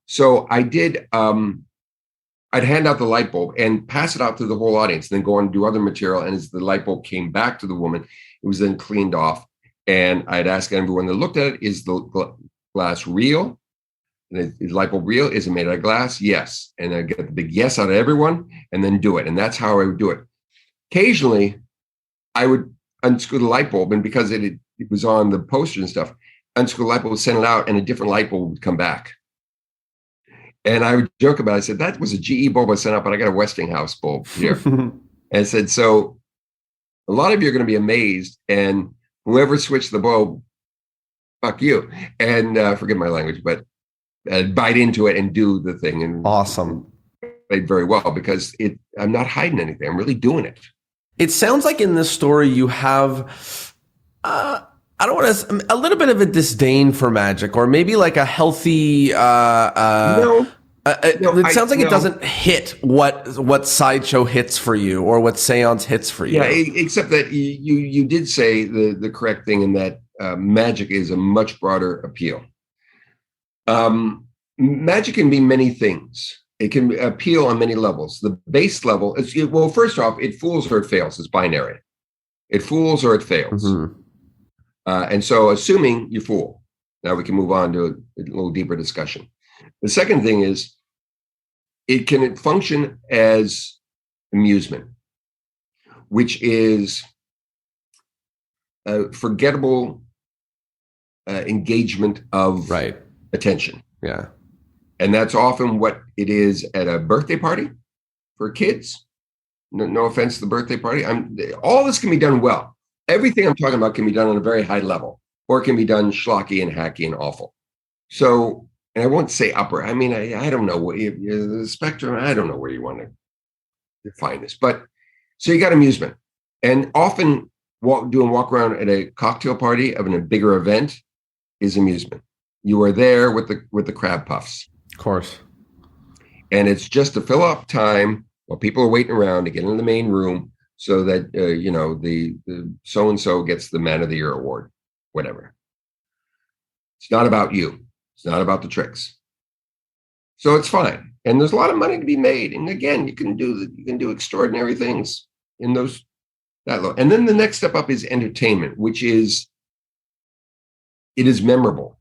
so I did, I'd hand out the light bulb and pass it out to the whole audience, and then go on and do other material. And as the light bulb came back to the woman, it was then cleaned off. And I'd ask everyone that looked at it, is the glass real? Is the light bulb real? Is it made out of glass? Yes. And I'd get the big yes out of everyone and then do it. And that's how I would do it. Occasionally, I would unscrew the light bulb, and because it was on the poster and stuff, unscrew the light bulb, send it out, and a different light bulb would come back. And I would joke about it. I said, that was a GE bulb I sent out, but I got a Westinghouse bulb here. And I said, so a lot of you are going to be amazed, and whoever switched the bulb, fuck you. And forgive my language, but bite into it and do the thing. And awesome. Played very well because I'm not hiding anything. I'm really doing it. It sounds like in this story you have, I don't want to, a little bit of a disdain for magic, or maybe like a healthy, No. It sounds like it doesn't hit what sideshow hits for you, or what seance hits for you. Yeah, except that you did say the correct thing in that magic is a much broader appeal. Magic can be many things. It can appeal on many levels. The base level is, well, first off, it fools or it fails. It's binary. It fools or it fails. Mm-hmm. And so assuming you fool, now we can move on to a little deeper discussion. The second thing is it can function as amusement, which is a forgettable engagement of attention. Yeah. And that's often what it is at a birthday party for kids. No offense to the birthday party. All this can be done well. Everything I'm talking about can be done on a very high level, or it can be done schlocky and hacky and awful. So, and I won't say upper. I mean, I don't know what the spectrum. I don't know where you want to define this, but so you got amusement, and often doing walk around at a cocktail party of a bigger event is amusement. You are there with the crab puffs, of course, and it's just to fill up time while people are waiting around to get into the main room, so that the so and so gets the Man of the Year award, whatever. It's not about you. It's not about the tricks. So it's fine. And there's a lot of money to be made. And again, you can do extraordinary things in that low. And then the next step up is entertainment, which is, it is memorable,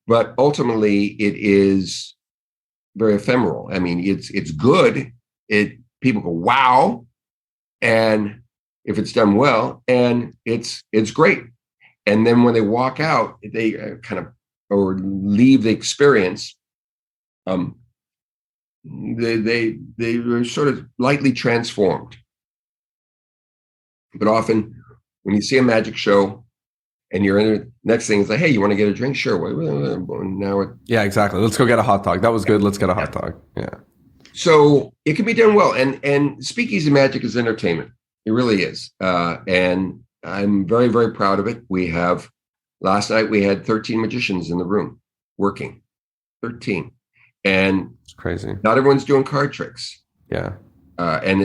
but ultimately it is very ephemeral. I mean, it's good. People go, wow. And if it's done well, and it's great. And then when they walk out, they kind of, or leave the experience, they were sort of lightly transformed. But often when you see a magic show and you're in the next thing is like, hey, you want to get a drink? Sure. Yeah, exactly. Let's go get a hot dog. That was good. Let's get a hot dog. Yeah. So it can be done well. And speakeasy magic is entertainment. It really is. And I'm very, very proud of it. Last night we had 13 magicians in the room working. 13. And it's crazy. Not everyone's doing card tricks. Yeah. And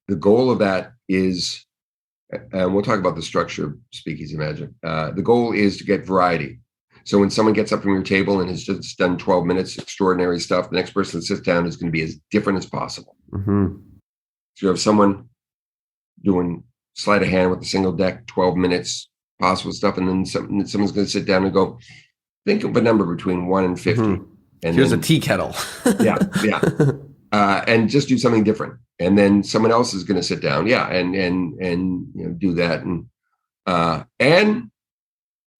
the goal of that is, and we'll talk about the structure of speakeasy magic. The goal is to get variety. So when someone gets up from your table and has just done 12 minutes, extraordinary stuff, the next person that sits down is going to be as different as possible. Mm-hmm. So you have someone doing sleight of hand with a single deck, 12 minutes, possible stuff, and then someone's going to sit down and go, think of a number between 1 and 50. Mm-hmm. And here's a tea kettle. yeah. And just do something different. And then someone else is going to sit down, and do that. And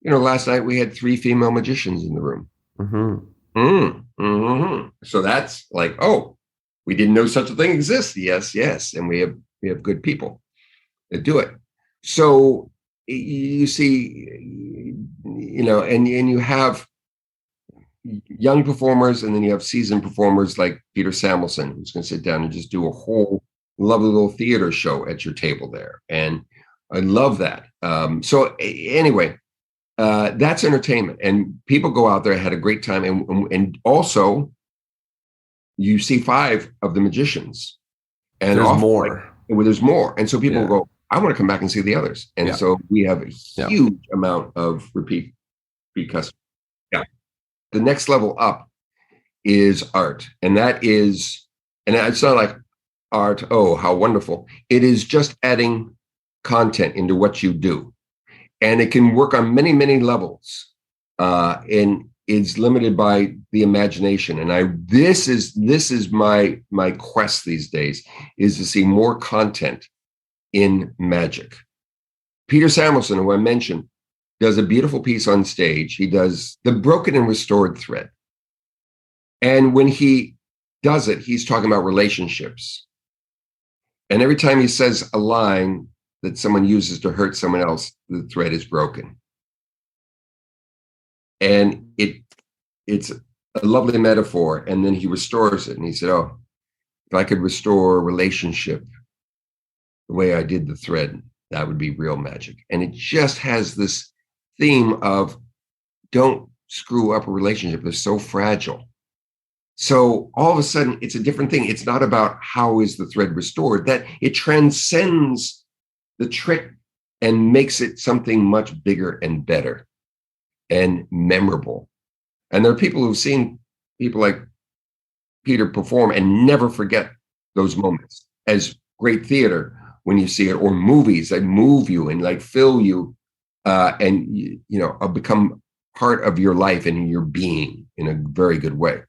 last night we had 3 female magicians in the room. Mm-hmm. So that's like, oh, we didn't know such a thing exists. Yes, and we have good people that do it. So you see, and you have young performers, and then you have seasoned performers like Peter Samuelson, who's going to sit down and just do a whole lovely little theater show at your table there. And I love that. So anyway, that's entertainment, and people go out there, had a great time. And also you see 5 of the magicians, and there's more. There's more. And so people go, I want to come back and see the others. And so we have a huge amount of repeat customers. Yeah. The next level up is art. And that is, and it's not like art, oh, how wonderful. It is just adding content into what you do. and it can work on many, many levels, and it's limited by the imagination. And this is my quest these days, is to see more content in magic. Peter Samuelson, who I mentioned, does a beautiful piece on stage. He does the broken and restored thread. And when he does it, he's talking about relationships. And every time he says a line that someone uses to hurt someone else, the thread is broken. And it's a lovely metaphor. And then he restores it. And he said, oh, if I could restore a relationship the way I did the thread, that would be real magic. And it just has this theme of don't screw up a relationship. They're so fragile. So all of a sudden, it's a different thing. It's not about how is the thread restored, that it transcends the trick and makes it something much bigger and better and memorable. And there are people who've seen people like Peter perform and never forget those moments as great theater when you see it, or movies that move you and like fill you and become part of your life and your being in a very good way.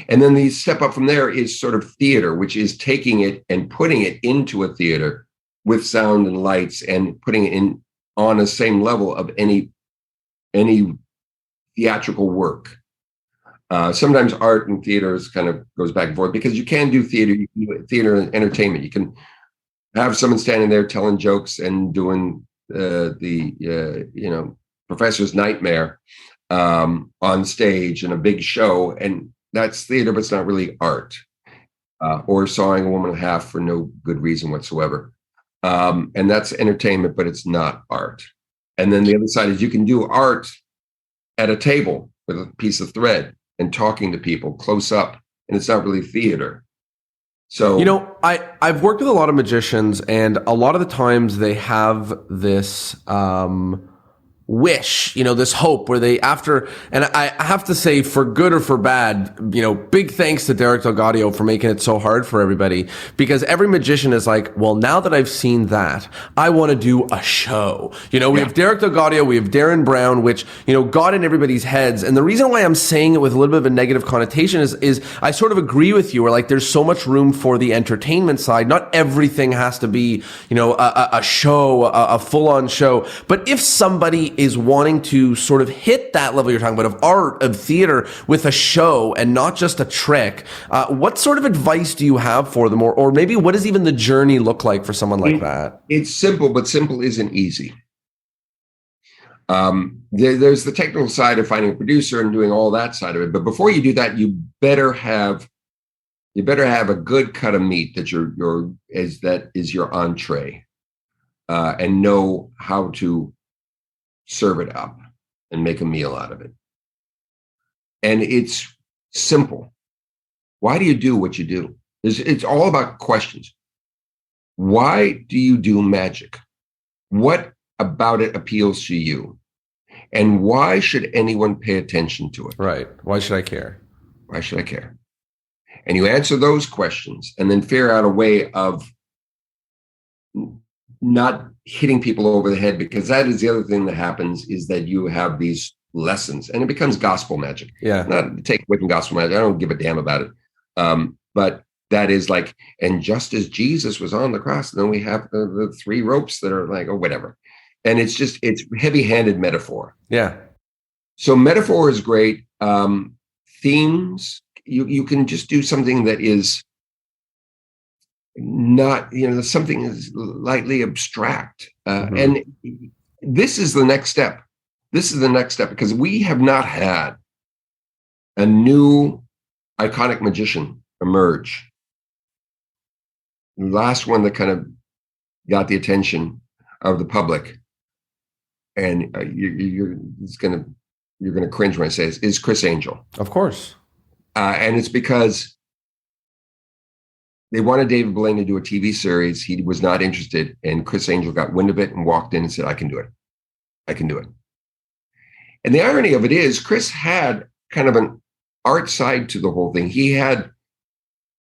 And then the step up from there is sort of theater, which is taking it and putting it into a theater with sound and lights and putting it in on the same level of any theatrical work. Sometimes art and theater kind of goes back and forth, because you can do theater, you can do theater and entertainment. You can have someone standing there telling jokes and doing the professor's nightmare on stage in a big show, and that's theater, but it's not really art. Or sawing a woman in half for no good reason whatsoever, and that's entertainment, but it's not art. And then the other side is you can do art at a table with a piece of thread and talking to people close up, and it's not really theater. So, I've worked with a lot of magicians, and a lot of the times they have this wish, this hope where they and I have to say, for good or for bad, big thanks to Derek Delgadio for making it so hard for everybody, because every magician is like, well, now that I've seen that, I want to do a show. We have Derek Delgadio, we have Darren Brown, which, got in everybody's heads. And the reason why I'm saying it with a little bit of a negative connotation is I sort of agree with you, where like there's so much room for the entertainment side. Not everything has to be, a show, a full-on show. But if somebody is wanting to sort of hit that level you're talking about of art, of theater, with a show and not just a trick, what sort of advice do you have for them? Or maybe what does even the journey look like for someone like that? It's simple, but simple isn't easy. There's the technical side of finding a producer and doing all that side of it. But before you do that, you better have a good cut of meat that is your entree, and know how to serve it up and make a meal out of it. And it's simple. Why do you do what you do? It's all about questions. Why do you do magic? What about it appeals to you? And why should anyone pay attention to it? Right. Why should I care? Why should I care? And you answer those questions and then figure out a way of not hitting people over the head, because that is the other thing that happens, is that you have these lessons and it becomes gospel magic. Yeah. Not to take away from gospel magic. I don't give a damn about it. But that is like, and just as Jesus was on the cross, then we have the three ropes that are like, or whatever. And it's heavy-handed metaphor. Yeah. So metaphor is great. Themes, you can just do something that is not, something is lightly abstract. And this is the next step. Because we have not had a new iconic magician emerge. The last one that kind of got the attention of the public, and you're going to cringe when I say this, is Chris Angel. Of course. And it's because they wanted David Blaine to do a TV series. He was not interested. And Chris Angel got wind of it and walked in and said, I can do it. And the irony of it is, Chris had kind of an art side to the whole thing. He had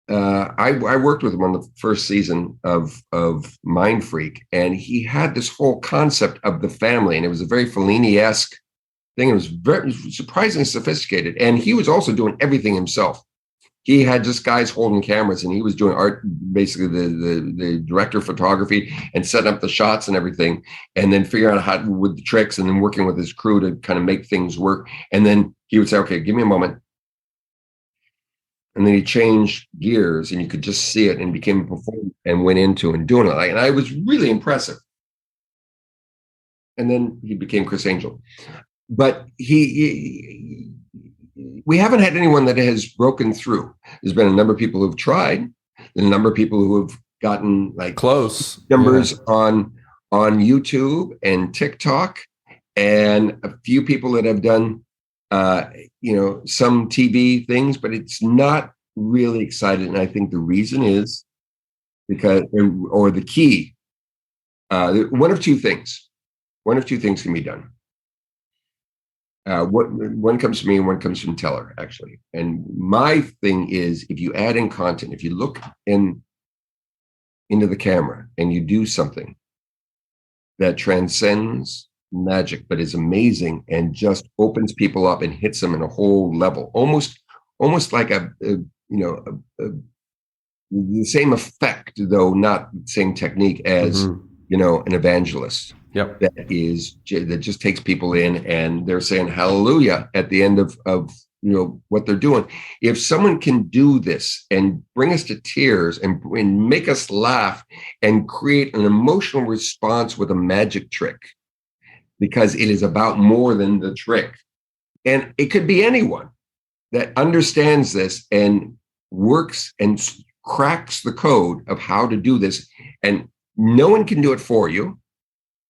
I worked with him on the first season of Mind Freak, and he had this whole concept of the family, and it was a very Fellini-esque thing. It was very surprisingly sophisticated, and he was also doing everything himself. He had just guys holding cameras, and he was doing art, basically the director of photography, and setting up the shots and everything, and then figuring out how with the tricks, and then working with his crew to kind of make things work. And then he would say, "Okay, give me a moment." And then he changed gears, and you could just see it, and became a performer and went into and doing it. And I was really impressive. And then he became Chris Angel. But we haven't had anyone that has broken through. There's been a number of people who've tried, and a number of people who have gotten like close numbers on YouTube and TikTok, and a few people that have done some TV things, but it's not really exciting. And I think the reason is because, or the key, one of two things can be done. One comes from me and one comes from Teller, actually. And my thing is, if you add in content, if you look into the camera and you do something that transcends magic, but is amazing and just opens people up and hits them in a whole level, almost like the same effect, though not the same technique as an evangelist. Yep. That just takes people in, and they're saying hallelujah at the end of what they're doing. If someone can do this and bring us to tears and make us laugh and create an emotional response with a magic trick, because it is about more than the trick. And it could be anyone that understands this and works and cracks the code of how to do this. And no one can do it for you,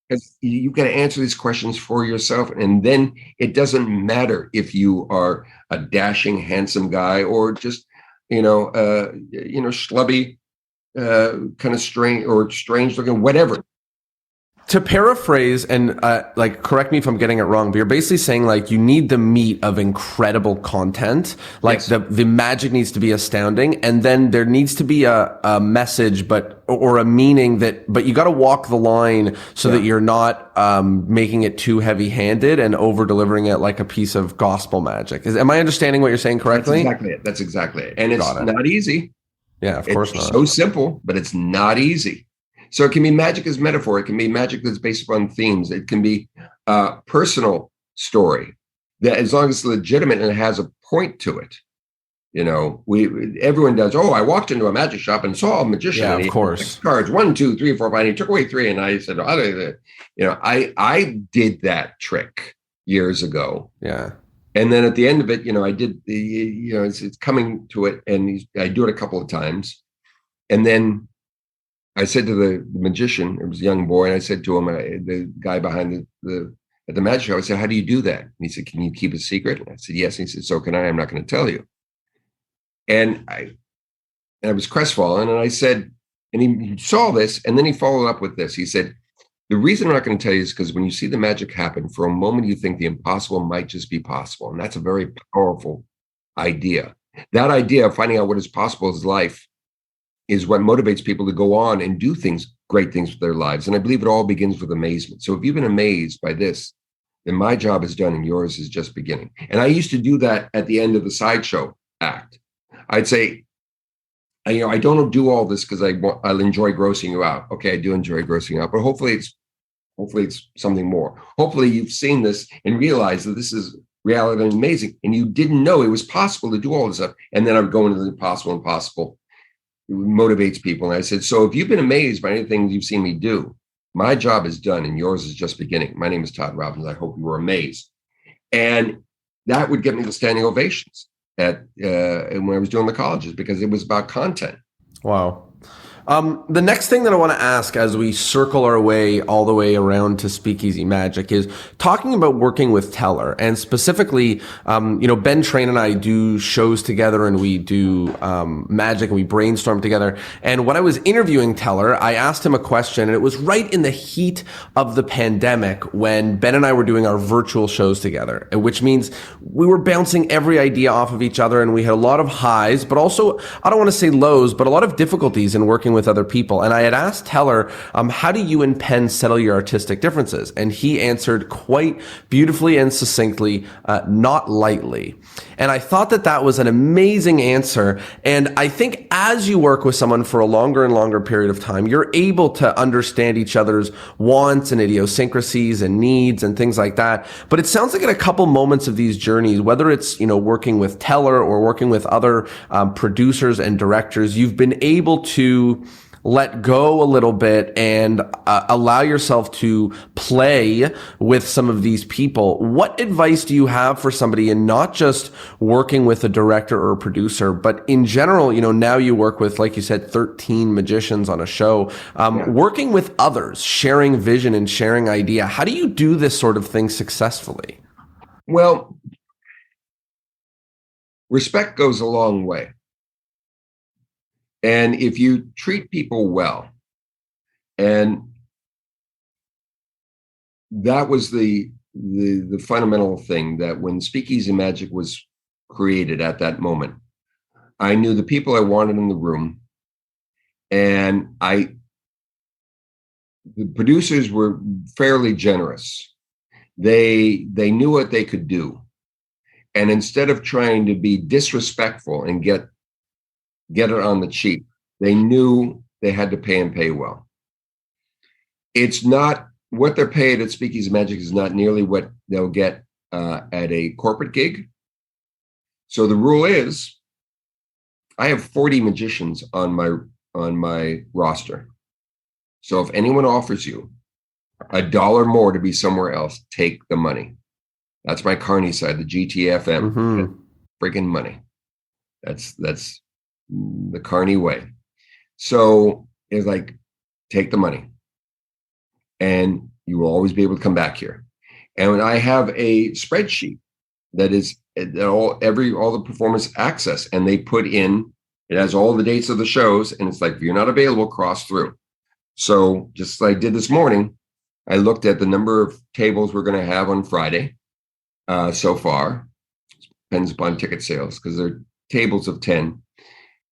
because you've got to answer these questions for yourself. And then it doesn't matter if you are a dashing, handsome guy or just, schlubby, kind of strange looking, whatever. To paraphrase and correct me if I'm getting it wrong, but you're basically saying like you need the meat of incredible content. Like yes. the magic needs to be astounding, and then there needs to be a message, or a meaning but you got to walk the line so that you're not making it too heavy-handed and over delivering it like a piece of gospel magic. Am I understanding what you're saying correctly? That's exactly it. And it's not easy. Yeah, of course not. It's so simple, but it's not easy. So it can be magic as metaphor. It can be magic that's based upon themes. It can be a personal story that, as long as it's legitimate and it has a point to it, everyone does. Oh, I walked into a magic shop and saw a magician. Yeah, and of course. Cards 1, 2, 3, 4, 5. And he took away 3, and I said, I did that trick years ago. Yeah. And then at the end of it, I did it's coming to it, and I do it a couple of times, and then I said to the magician, it was a young boy, and I said to him, the guy behind at the magic show, I said, "How do you do that?" And he said, "Can you keep a secret?" And I said, "Yes." And he said, "So can I? I'm not going to tell you." And I was crestfallen, and I said, and he saw this, and then he followed up with this. He said, "The reason I'm not going to tell you is because when you see the magic happen, for a moment you think the impossible might just be possible." And that's a very powerful idea. That idea of finding out what is possible is life is what motivates people to go on and do great things with their lives. And I believe it all begins with amazement. So if you've been amazed by this, then my job is done and yours is just beginning. And I used to do that at the end of the sideshow act. I'd say, I don't do all this because I'll enjoy grossing you out. Okay, I do enjoy grossing you out, but hopefully it's something more. Hopefully you've seen this and realized that this is reality and amazing, and you didn't know it was possible to do all this stuff. And then I would go into the impossible. It motivates people. And I said, so if you've been amazed by anything you've seen me do, my job is done and yours is just beginning. My name is Todd Robbins. I hope you were amazed. And that would get me the standing ovations when I was doing the colleges, because it was about content. Wow. The next thing that I want to ask as we circle our way all the way around to Speakeasy Magic is talking about working with Teller, and specifically, Ben Train and I do shows together, and we do magic, and we brainstorm together. And when I was interviewing Teller, I asked him a question, and it was right in the heat of the pandemic when Ben and I were doing our virtual shows together, which means we were bouncing every idea off of each other, and we had a lot of highs, but also, I don't want to say lows, but a lot of difficulties in working with other people. And I had asked Teller, how do you and Penn settle your artistic differences? And he answered quite beautifully and succinctly, not lightly. And I thought that that was an amazing answer. And I think as you work with someone for a longer and longer period of time, you're able to understand each other's wants and idiosyncrasies and needs and things like that. But it sounds like in a couple moments of these journeys, whether it's, working with Teller or working with other producers and directors, you've been able to let go a little bit and allow yourself to play with some of these people. What advice do you have for somebody in not just working with a director or a producer, but in general, now you work with, like you said, 13 magicians on a show, working with others, sharing vision and sharing idea. How do you do this sort of thing successfully? Well, respect goes a long way. And if you treat people well, and that was the fundamental thing, that when Speakeasy Magic was created at that moment, I knew the people I wanted in the room, and the producers were fairly generous. They knew what they could do. And instead of trying to be disrespectful and get it on the cheap, they knew they had to pay and pay well. It's not what they're paid at Speakeasy Magic is not nearly what they'll get at a corporate gig. So the rule is, I have 40 magicians on my roster. So if anyone offers you $1 more to be somewhere else, take the money. That's my Carney side, the GTFM. Mm-hmm. Friggin' money. That's the Carney way. So it's like, take the money, and you will always be able to come back here. And I have a spreadsheet that is all the performance access, and they put in, it has all the dates of the shows, and it's like, if you're not available, cross through. So just like I did this morning, I looked at the number of tables we're going to have on Friday so far. Depends upon ticket sales, because they're tables of 10.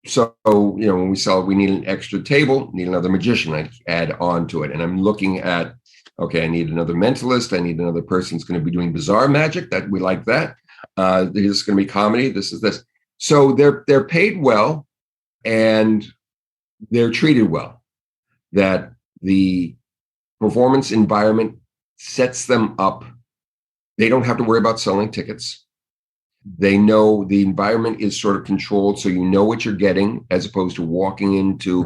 So, when we sell, we need an extra table, need another magician, I add on to it. And I'm looking at, okay, I need another mentalist. I need another person who's going to be doing bizarre magic. That we like that. This is going to be comedy. This is this. So they're paid well, and they're treated well. That the performance environment sets them up. They don't have to worry about selling tickets. They know the environment is sort of controlled, so you know what you're getting, as opposed to walking into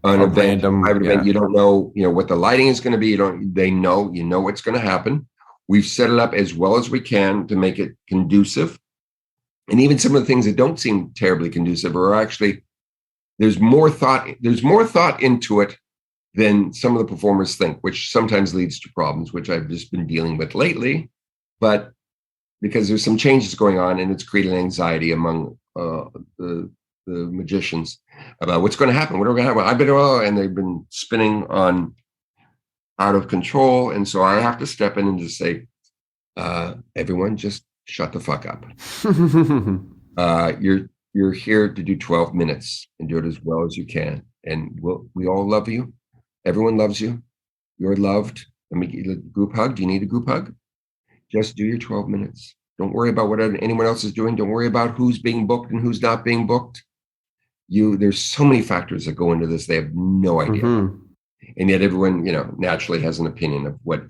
an event, private event. You don't know, what the lighting is going to be. They know, what's going to happen. We've set it up as well as we can to make it conducive. And even some of the things that don't seem terribly conducive are actually, there's more thought into it than some of the performers think, which sometimes leads to problems, which I've just been dealing with lately. But because there's some changes going on, and it's created anxiety among the magicians about what's going to happen. What are going to happen? And they've been spinning on out of control. And so I have to step in and just say, everyone, just shut the fuck up. You're here to do 12 minutes and do it as well as you can. And we all love you. Everyone loves you. You're loved. Let me get a group hug. Do you need a group hug? Just do your 12 minutes. Don't worry about what anyone else is doing. Don't worry about who's being booked and who's not being booked. There's so many factors that go into this. They have no idea. Mm-hmm. And yet everyone, naturally has an opinion of what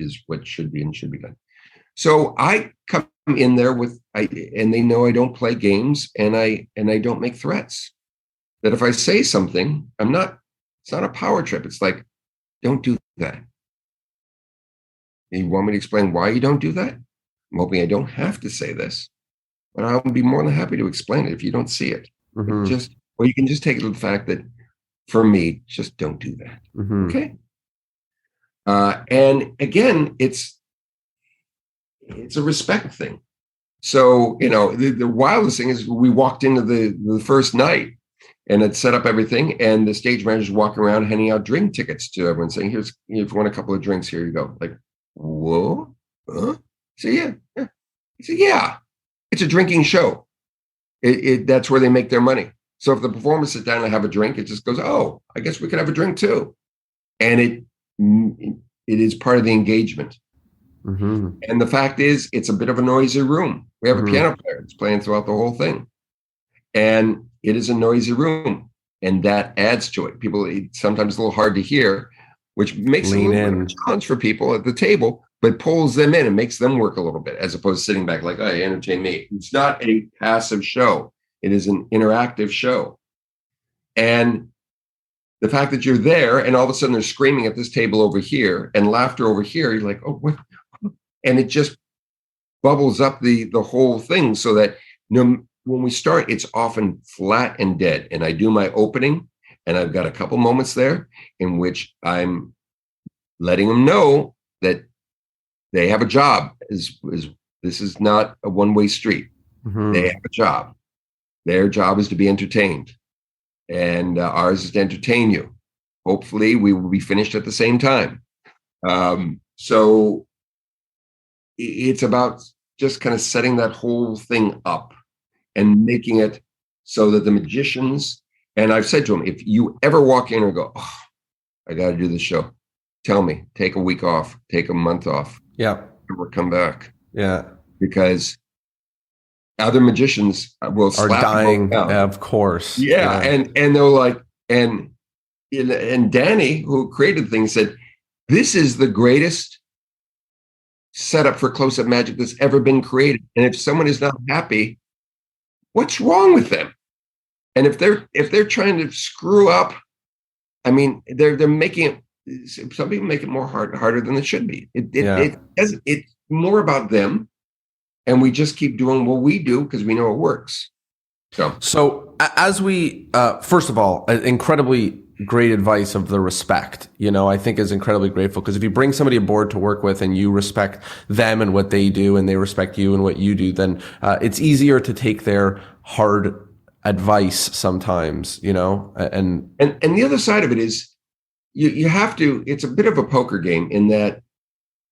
should be and should be done. So I come in there and they know I don't play games, and I don't make threats. That if I say something, it's not a power trip. It's like, don't do that. You want me to explain why you don't do that? I'm hoping I don't have to say this, but I'll be more than happy to explain it if you don't see it. Mm-hmm. Or you can just take it to the fact that for me, just don't do that. Mm-hmm. Okay. And again, it's a respect thing. So, the wildest thing is we walked into the first night and had set up everything, and the stage manager's walking around handing out drink tickets to everyone, saying, "Here's, if you want a couple of drinks, here you go." Like, whoa, huh? So yeah. I said, yeah, it's a drinking show. That's where they make their money. So if the performers sit down and have a drink, it just goes, "Oh, I guess we could have a drink too," and it is part of the engagement. Mm-hmm. And the fact is, it's a bit of a noisy room. We have a piano player that's playing throughout the whole thing, and it is a noisy room, and that adds to it. People, it's sometimes a little hard to hear, which makes it a little bit of a challenge for people at the table, but pulls them in and makes them work a little bit, as opposed to sitting back like, "Oh, you entertain me." It's not a passive show. It is an interactive show. And the fact that you're there and all of a sudden they're screaming at this table over here and laughter over here, you're like, "Oh, what?" And it just bubbles up the whole thing, so that when we start, it's often flat and dead. And I do my opening, and I've got a couple moments there in which I'm letting them know that they have a job. This is not a one-way street. Mm-hmm. They have a job. Their job is to be entertained, and ours is to entertain you. Hopefully, we will be finished at the same time. So it's about just kind of setting that whole thing up and making it so that the magicians, and I've said to them, if you ever walk in and go, "Oh, I got to do this show," tell me, take a week off, take a month off. Yeah. Never come back. Yeah. Because other magicians will are slap dying, down. of course. Yeah. And they're like, and Danny, who created the thing, said, "This is the greatest setup for close-up magic that's ever been created. And if someone is not happy, what's wrong with them?" And if they're trying to screw up, I mean, they're making it. Some people make it more harder than it should be. It's more about them, and we just keep doing what we do because we know it works. So as we first of all, incredibly great advice of the respect, I think is incredibly grateful, because if you bring somebody aboard to work with and you respect them and what they do, and they respect you and what you do, then it's easier to take their hard advice sometimes, and the other side of it is you have to, it's a bit of a poker game in that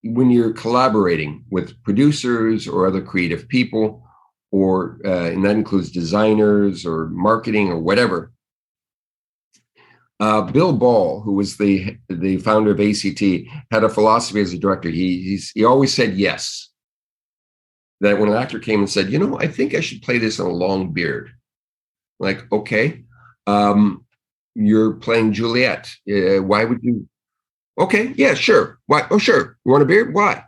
when you're collaborating with producers or other creative people, or and that includes designers or marketing or whatever. Bill Ball, who was the founder of ACT, had a philosophy as a director. He always said yes. That when an actor came and said, "I think I should play this in a long beard," like, okay, you're playing Juliet. Why would you? Okay, yeah, sure. Why? Oh, sure. You want a beard? Why?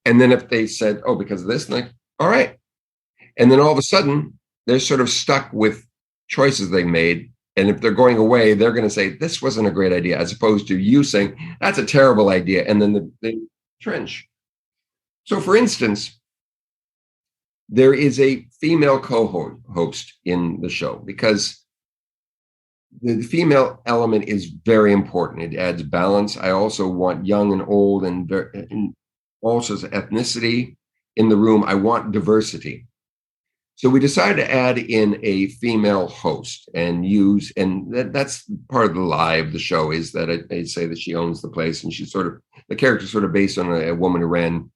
And then if they said, "Oh, because of this," like, all right. And then all of a sudden, they're sort of stuck with choices they made. And if they're going away, they're going to say, "This wasn't a great idea," as opposed to you saying, "That's a terrible idea." And then they trench. So, for instance, there is a female co-host in the show, because the female element is very important. It adds balance. I also want young and old and also ethnicity in the room. I want diversity. So we decided to add in a female host and that's part of the lie of the show, is that I say that she owns the place, and she's the character's sort of based on a woman who ran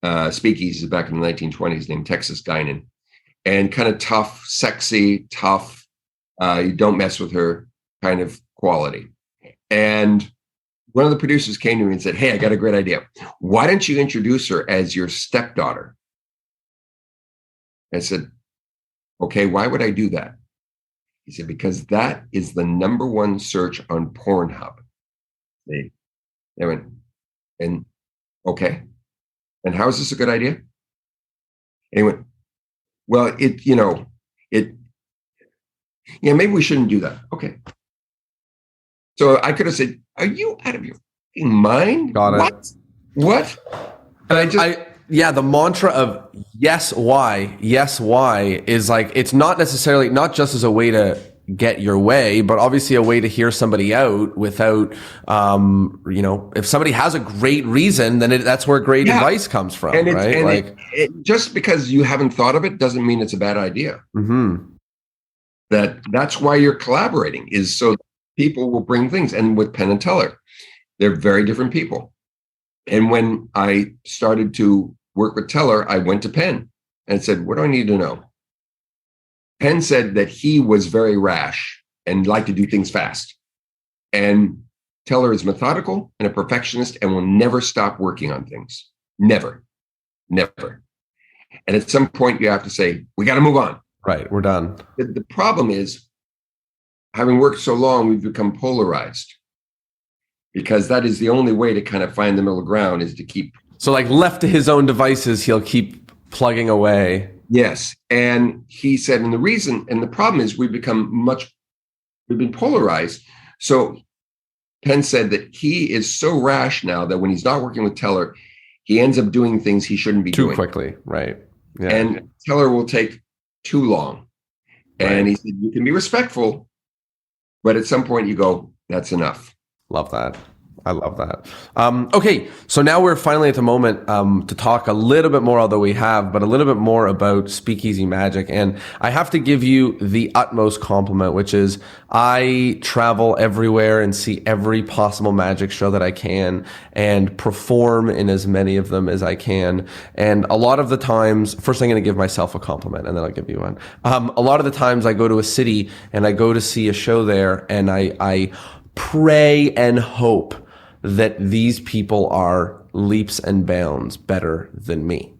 speakeasies back in the 1920s named Texas Guinan, and kind of tough, sexy, tough, you don't mess with her kind of quality. And one of the producers came to me and said, "Hey, I got a great idea. Why don't you introduce her as your stepdaughter?" I said, "Okay, why would I do that?" He said, "Because that is the number one search on Pornhub." They went, and okay, and how is this a good idea? And he went, "Well, maybe we shouldn't do that." Okay. So I could have said, "Are you out of your mind? Got it. What? And the mantra of yes, why is like, it's not necessarily, not just as a way to get your way, but obviously a way to hear somebody out without, if somebody has a great reason, then that's where great advice comes from, and right? And just because you haven't thought of it doesn't mean it's a bad idea. Mm-hmm. That's why you're collaborating, is so people will bring things. And with Penn and Teller, they're very different people. And when I started to work with Teller, I went to Penn and said, what do I need to know? Penn said that he was very rash and liked to do things fast. And Teller is methodical and a perfectionist and will never stop working on things. Never. Never. And at some point you have to say, we got to move on. Right. We're done. The problem is, having worked so long, we've become polarized, because that is the only way to kind of find the middle ground, is to keep. So like left to his own devices, he'll keep plugging away. Yes. And he said, and the problem is we've been polarized. So Penn said that he is so rash now that when he's not working with Teller, he ends up doing things he shouldn't be doing. Too quickly. Right. Yeah. And Teller will take too long. And Right. he said, you can be respectful, but at some point you go, that's enough. Love that. I love that. Okay, so now we're finally at the moment to talk a little bit more, although we have, but a little bit more about Speakeasy Magic. And I have to give you the utmost compliment, which is I travel everywhere and see every possible magic show that I can and perform in as many of them as I can. And a lot of the times, first I'm going to give myself a compliment and then I'll give you one. A lot of the times I go to a city and I go to see a show there, and I pray and hope that these people are leaps and bounds better than me,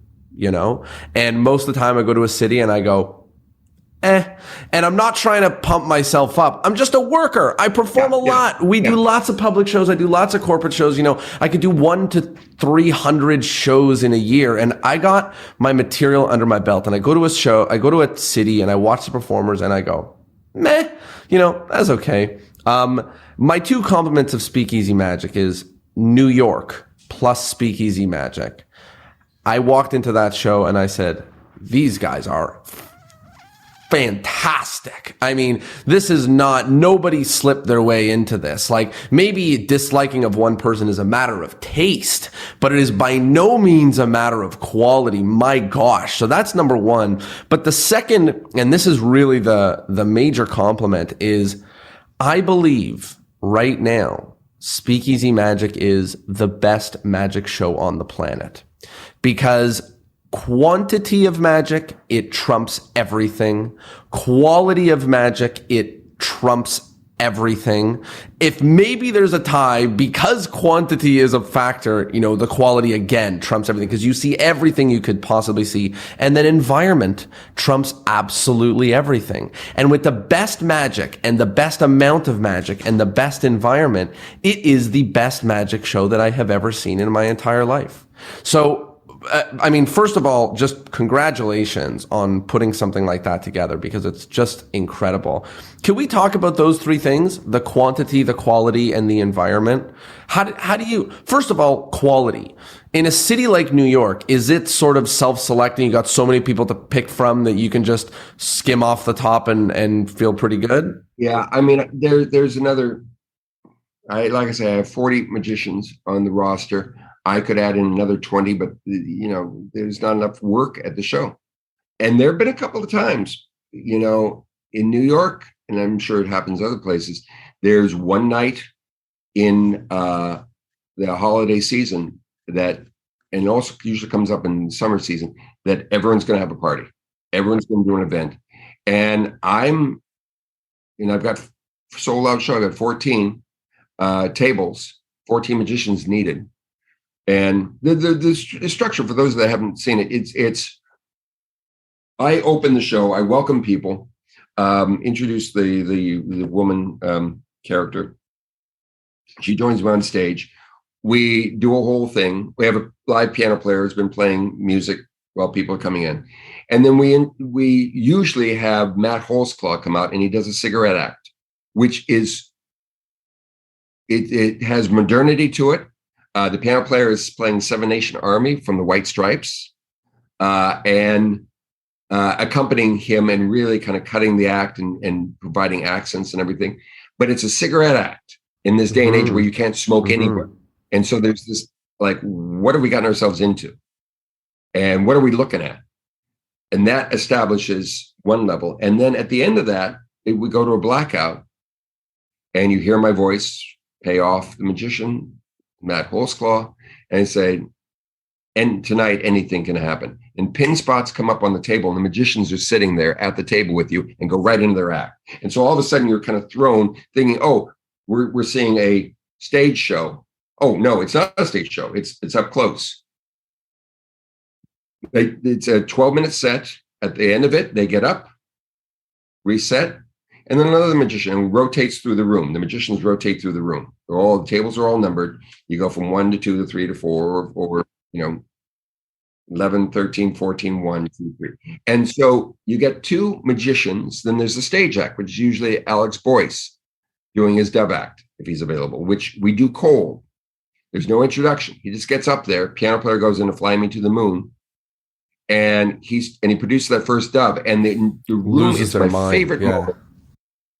And most of the time I go to a city and I go, and I'm not trying to pump myself up. I'm just a worker. I perform a lot. We do lots of public shows. I do lots of corporate shows. I could do 100 to 300 shows in a year, and I got my material under my belt, and I go to a show, I go to a city and I watch the performers and I go, that's okay. My two compliments of Speakeasy Magic is New York plus Speakeasy Magic. I walked into that show and I said, these guys are fantastic. I mean, this is nobody slipped their way into this. Like, maybe disliking of one person is a matter of taste, but it is by no means a matter of quality. My gosh. So that's number one. But the second, and this is really the major compliment, is I believe right now, Speakeasy Magic is the best magic show on the planet, because quantity of magic, it trumps everything. Quality of magic, it trumps everything. If maybe there's a tie, because quantity is a factor, the quality again trumps everything, because you see everything you could possibly see. And then environment trumps absolutely everything. And with the best magic and the best amount of magic and the best environment, it is the best magic show that I have ever seen in my entire life. So, first of all, just congratulations on putting something like that together, because it's just incredible. Can we talk about those three things? The quantity, the quality, and the environment. How do you, first of all, quality. In a city like New York, is it sort of self-selecting? You got so many people to pick from that you can just skim off the top and feel pretty good? Yeah, there's another, like I say, I have 40 magicians on the roster. I could add in another 20, but there's not enough work at the show. And there have been a couple of times, in New York, and I'm sure it happens other places, there's one night in the holiday season that, and it also usually comes up in summer season, that everyone's going to have a party. Everyone's going to do an event. And I've got sold out show. I got 14 tables, 14 magicians needed. And the structure, for those that haven't seen it, it's I open the show, I welcome people, introduce the woman character. She joins me on stage. We do a whole thing. We have a live piano player who's been playing music while people are coming in. And then we usually have Matt Holzclaw come out, and he does a cigarette act, which is, it has modernity to it. The piano player is playing Seven Nation Army from the White Stripes. And accompanying him and really kind of cutting the act and providing accents and everything. But it's a cigarette act in this day and age where you can't smoke anywhere. And so there's this, like, what have we gotten ourselves into? And what are we looking at? And that establishes one level. And then at the end of that, we go to a blackout and you hear my voice pay off the magician, Matt Holzclaw, and say, and tonight anything can happen. And pin spots come up on the table and the magicians are sitting there at the table with you and go right into their act. And so all of a sudden you're kind of thrown thinking, oh, we're seeing a stage show. Oh, no, it's not a stage show. It's up close. It's a 12-minute set. At the end of it, they get up, reset, and then another magician rotates through the room. The magicians rotate through the room. The tables are all numbered. You go from 1 to 2 to 3 to 4, or 11, 13, 14, 1, 2, 3. And so you get 2 magicians. Then there's the stage act, which is usually Alex Boyce doing his dub act, if he's available, which we do cold. There's no introduction. He just gets up there. Piano player goes in to Fly Me to the Moon. And he produces that first dub. And the room is my favorite moment.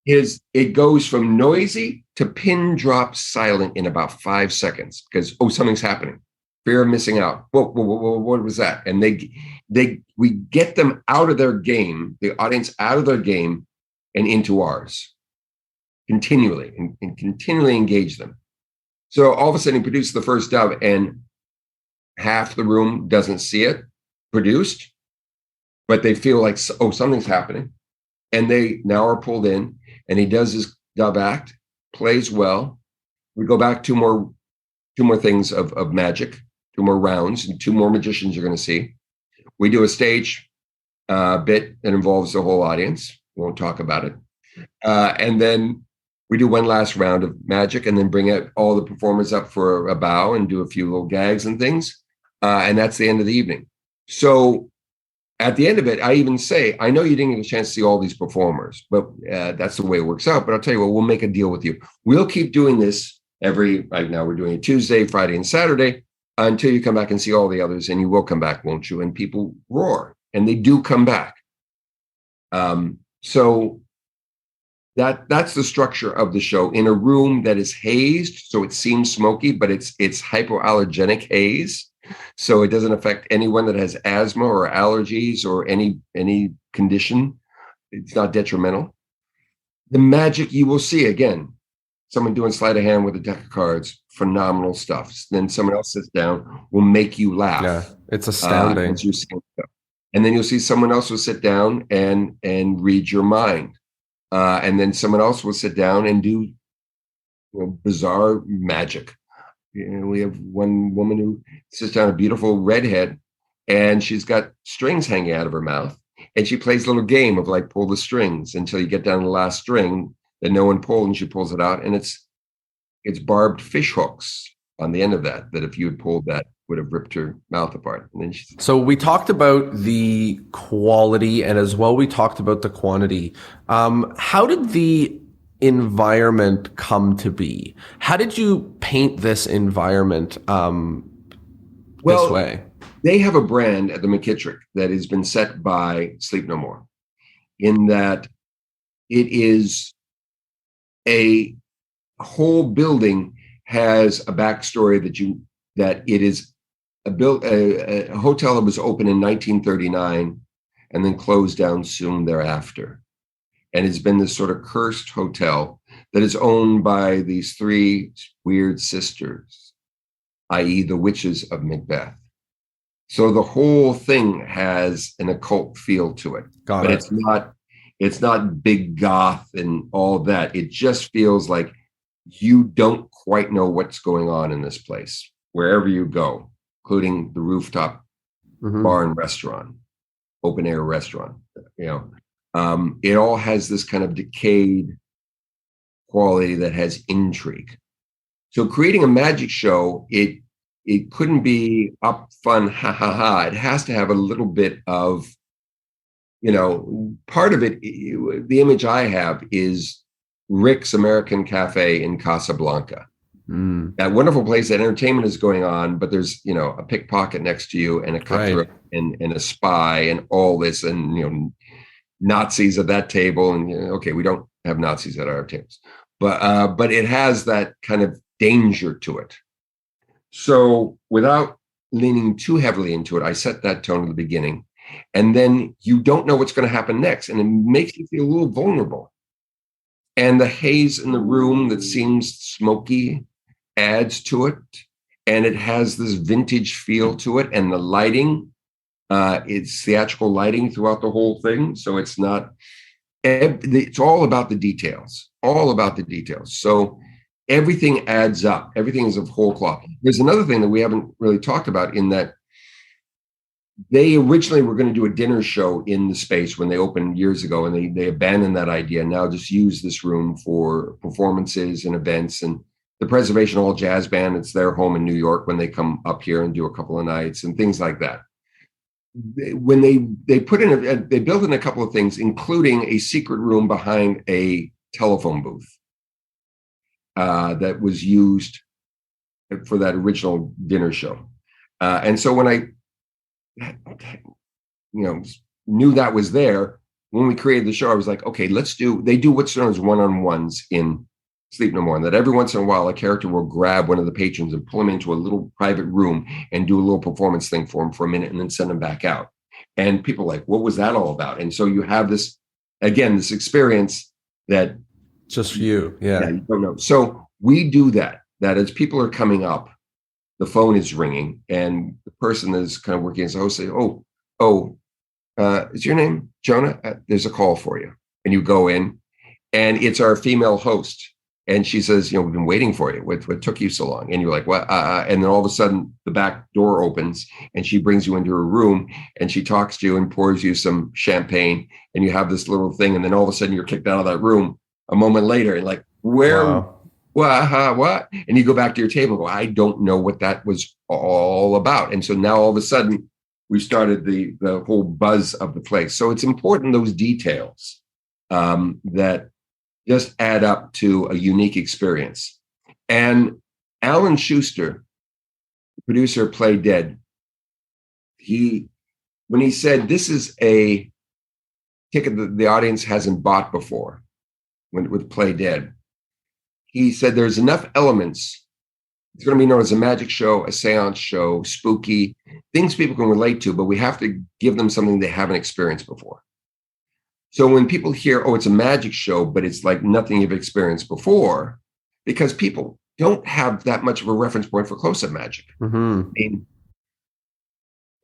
It goes from noisy to pin drop silent in about 5 seconds because, something's happening. Fear of missing out. Whoa, what was that? And we get them out of their game, the audience out of their game and into ours continually and continually engage them. So all of a sudden he produces the first dub and half the room doesn't see it produced, but they feel like, something's happening. And they now are pulled in and he does his dub act, plays well. We go back two more things of magic, 2 more rounds, and 2 more magicians you're going to see. We do a stage bit that involves the whole audience. We won't talk about it. And then we do one last round of magic and then bring all the performers up for a bow and do a few little gags and things. And that's the end of the evening. So at the end of it, I even say, I know you didn't get a chance to see all these performers, but that's the way it works out. But I'll tell you what, we'll make a deal with you. We'll keep doing this right now we're doing it Tuesday, Friday, and Saturday until you come back and see all the others. And you will come back, won't you? And people roar, and they do come back. So that's the structure of the show in a room that is hazed. So it seems smoky, but it's hypoallergenic haze. So it doesn't affect anyone that has asthma or allergies or any condition. It's not detrimental. The magic you will see, again, someone doing sleight of hand with a deck of cards, phenomenal stuff. Then someone else sits down, will make you laugh. Yeah, it's astounding. And then you'll see someone else will sit down and read your mind. And then someone else will sit down and do bizarre magic. We have one woman who sits down, a beautiful redhead, and she's got strings hanging out of her mouth. And she plays a little game of like pull the strings until you get down to the last string that no one pulled, and she pulls it out. And it's barbed fish hooks on the end of that if you had pulled that would have ripped her mouth apart. And then so we talked about the quality and as well we talked about the quantity. How did the environment come to be? How did you paint this environment this way? They have a brand at the McKittrick that has been set by Sleep No More, in that it is a whole building has a backstory that it is a hotel that was opened in 1939 and then closed down soon thereafter. And it's been this sort of cursed hotel that is owned by these 3 weird sisters, i.e. the witches of Macbeth. So the whole thing has an occult feel to it. But it's not big goth and all that. It just feels like you don't quite know what's going on in this place, wherever you go, including the rooftop bar and restaurant, open air restaurant, it all has this kind of decayed quality that has intrigue. So creating a magic show, it couldn't be up, fun, ha, ha, ha. It has to have a little bit of, part of it, the image I have is Rick's American Cafe in Casablanca. That wonderful place that entertainment is going on, but there's, a pickpocket next to you and a cutthroat and a spy and all this, and, Nazis at that table. And, okay, we don't have Nazis at our tables, but it has that kind of danger to it. So without leaning too heavily into it, I set that tone at the beginning, and then you don't know what's going to happen next. And it makes you feel a little vulnerable. And the haze in the room that seems smoky adds to it. And it has this vintage feel to it. And the lighting, it's theatrical lighting throughout the whole thing. So it's all about the details, So everything adds up. Everything is of whole cloth. There's another thing that we haven't really talked about, in that they originally were going to do a dinner show in the space when they opened years ago, and they abandoned that idea and now just use this room for performances and events. And the Preservation Hall Jazz Band, it's their home in New York when they come up here and do a couple of nights and things like that. When they built in a couple of things, including a secret room behind a telephone booth that was used for that original dinner show. And so when I knew that was there, when we created the show, I was like, okay, they do what's known as one-on-ones in Sleep No More, and that every once in a while a character will grab one of the patrons and pull him into a little private room and do a little performance thing for him for a minute and then send him back out. And people are like, what was that all about? And so you have this experience that just for you. Yeah. You don't know. So we do that as people are coming up, the phone is ringing and the person is kind of working as a host say, is your name Jonah? There's a call for you. And you go in, and it's our female host. And she says, we've been waiting for you. What took you so long? And you're like, what? And then all of a sudden the back door opens and she brings you into her room and she talks to you and pours you some champagne, and you have this little thing. And then all of a sudden you're kicked out of that room a moment later, and like, where? Wow. What? And you go back to your table and go, I don't know what that was all about. And so now all of a sudden we started the whole buzz of the place. So it's important, those details that just add up to a unique experience. And Alan Schuster, the producer of Play Dead, when he said this is a ticket that the audience hasn't bought before with Play Dead, he said there's enough elements. It's going to be known as a magic show, a seance show, spooky, things people can relate to, but we have to give them something they haven't experienced before. So when people hear, it's a magic show, but it's like nothing you've experienced before, because people don't have that much of a reference point for close-up magic. Mm-hmm. I mean,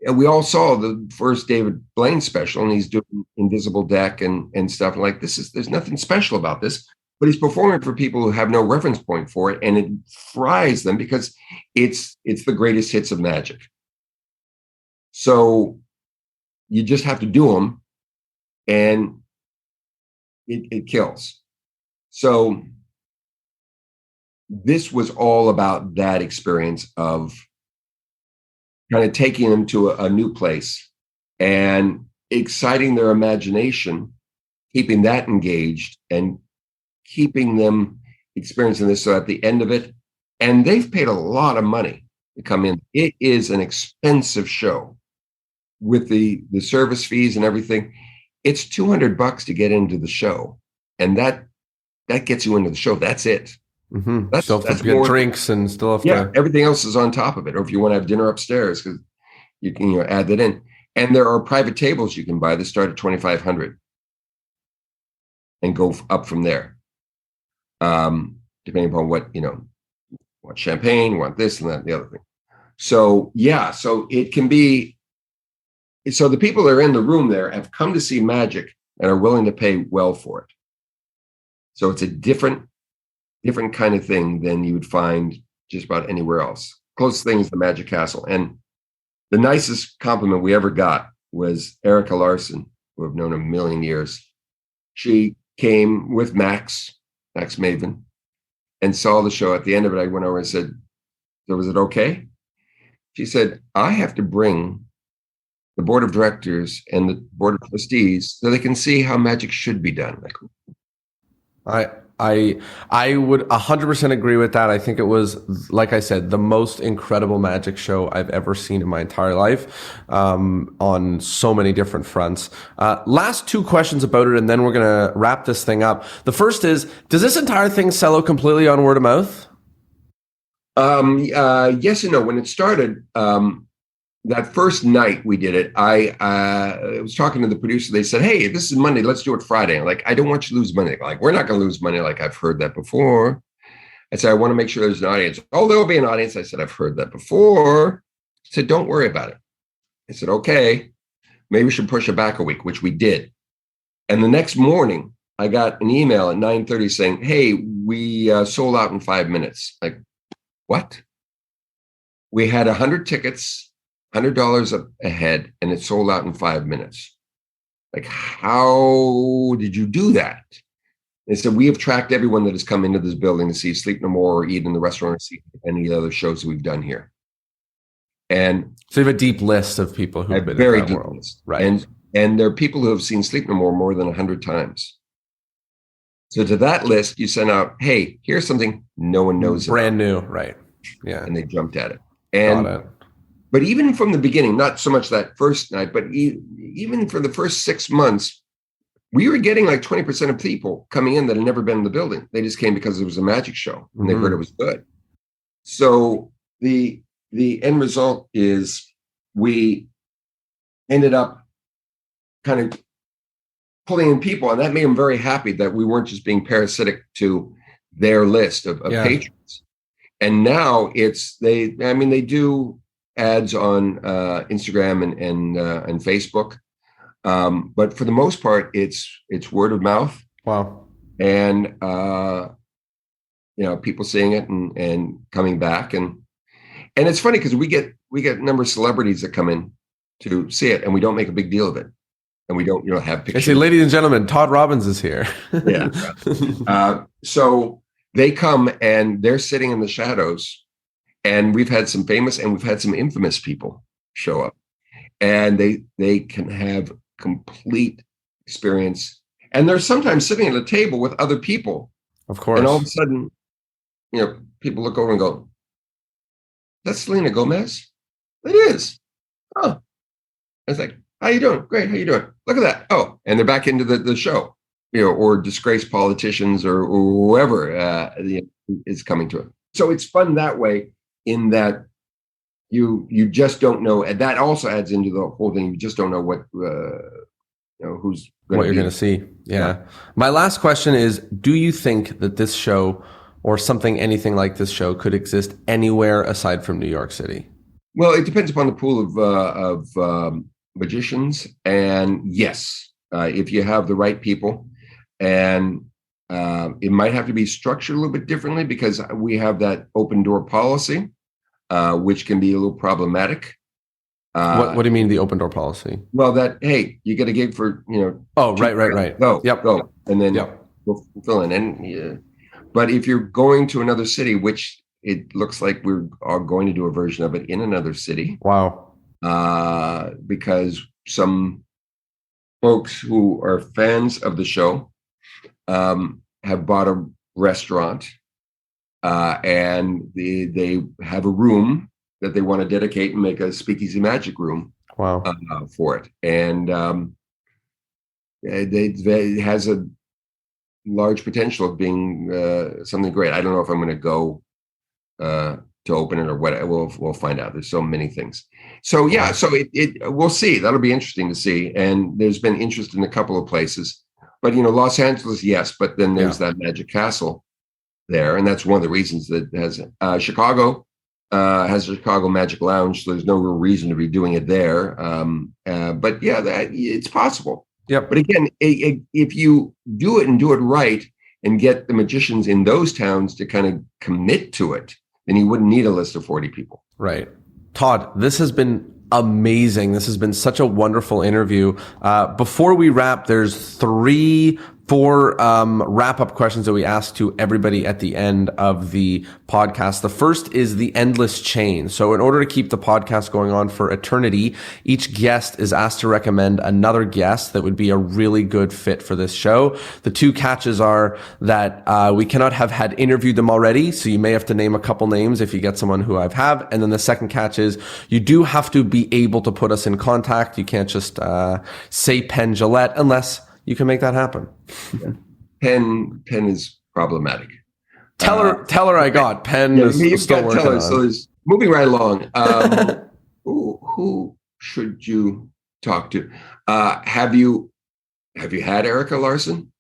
and we all saw the first David Blaine special, and he's doing Invisible Deck and stuff. And like, there's nothing special about this. But he's performing for people who have no reference point for it, and it fries them because it's the greatest hits of magic. So you just have to do them, and it kills. So this was all about that experience of kind of taking them to a new place and exciting their imagination, keeping that engaged, and keeping them experiencing this. So at the end of it, and they've paid a lot of money to come in. It is an expensive show with the service fees and everything. It's $200 to get into the show, and that gets you into the show. That's it. Mm-hmm. That's get drinks and stuff. Everything else is on top of it. Or if you want to have dinner upstairs, because you can add that in. And there are private tables you can buy that start at $2,500 and go up from there. Depending upon what, want champagne, want this and that and the other thing. So, so it can be, so the people that are in the room there have come to see magic and are willing to pay well for it. So it's a different kind of thing than you would find just about anywhere else. Closest thing is the Magic Castle. And the nicest compliment we ever got was Erica Larson, who I've known a million years. She came with Max Maven, and saw the show. At the end of it, I went over and said, so was it okay? She said, I have to bring the board of directors and the board of trustees so they can see how magic should be done. Like, I would 100% agree with that. I think it was, like I said, the most incredible magic show I've ever seen in my entire life, on so many different fronts. Last two questions about it, and then we're going to wrap this thing up. The first is, does this entire thing sell out completely on word of mouth? Yes and no. When it started, that first night we did it, I was talking to the producer. They said, "Hey, this is Monday. Let's do it Friday." I'm like, I don't want you to lose money. Like, we're not going to lose money. Like, I've heard that before. I said, I want to make sure there's an audience. Oh, there'll be an audience. I said, I've heard that before. I said, don't worry about it. I said, okay, maybe we should push it back a week, which we did. And the next morning, I got an email at 9:30 saying, "Hey, we sold out in 5 minutes." Like, what? We had 100 tickets. $100 a head, and it sold out in 5 minutes. Like, how did you do that? They said, we have tracked everyone that has come into this building to see Sleep No More or eat in the restaurant or see any of the other shows that we've done here. And so you have a deep list of people who've been very in that deep world. list. Right. And there are people who have seen Sleep No More than 100 times. So to that list, you send out, hey, here's something no one knows Brand about. new, right. Yeah. And they jumped at it. And Got it. But even from the beginning, not so much that first night, but even for the first 6 months, we were getting like 20% of people coming in that had never been in the building. They just came because it was a magic show and they heard it was good. So the end result is we ended up kind of pulling in people, and that made them very happy that we weren't just being parasitic to their list of patrons. And now they do ads on Instagram and Facebook, but for the most part, it's word of mouth. Wow. And people seeing it and coming back, and it's funny because we get a number of celebrities that come in to see it, and we don't make a big deal of it, and we don't have pictures. I say, ladies and gentlemen, Todd Robbins is here. Yeah. So they come and they're sitting in the shadows. And we've had some famous and we've had some infamous people show up, and they can have complete experience. And they're sometimes sitting at a table with other people. Of course. And all of a sudden, people look over and go, "That's Selena Gomez?" It is. Oh, it's like, "How you doing?" "Great. How you doing?" "Look at that." Oh, and they're back into the show, or disgraced politicians or whoever is coming to it. So it's fun that way. In that you just don't know, and that also adds into the whole thing. You just don't know what who's what you're going to see. Yeah. My last question is: do you think that this show or anything like this show could exist anywhere aside from New York City? Well, it depends upon the pool of magicians, and yes, if you have the right people, and it might have to be structured a little bit differently because we have that open door policy. Which can be a little problematic. What do you mean the open door policy? Well, that, hey, you get a gig for, Oh, right. Go, yep. Go. And then we'll fill in. And, but if you're going to another city, which it looks like we are going to do a version of it in another city. Wow. Because some folks who are fans of the show have bought a restaurant. And they have a room that they want to dedicate and make a speakeasy magic room. Wow. For it. And it has a large potential of being something great. I don't know if I'm going to go to open it or what. We'll find out. There's so many things. So so we'll see. That'll be interesting to see. And there's been interest in a couple of places, but Los Angeles, yes. But then there's that Magic Castle there, and that's one of the reasons that has Chicago has a Chicago Magic Lounge, so there's no real reason to be doing it there. But it's possible. Yep. But again, if you do it and do it right, and get the magicians in those towns to kind of commit to it, then you wouldn't need a list of 40 people. Right. Todd, this has been amazing. This has been such a wonderful interview. Before we wrap, there's 3 4 wrap-up questions that we ask to everybody at the end of the podcast. The first is the endless chain. So in order to keep the podcast going on for eternity, each guest is asked to recommend another guest that would be a really good fit for this show. The 2 catches are that we cannot have had interviewed them already, so you may have to name a couple names if you get someone who I've have. And then the second catch is you do have to be able to put us in contact. You can't just say Penn Gillette unless you can make that happen. Yeah. Penn is problematic. Teller I got. Penn is still working Teller, on. So there's moving right along. Who should you talk to? Have you had Erica Larson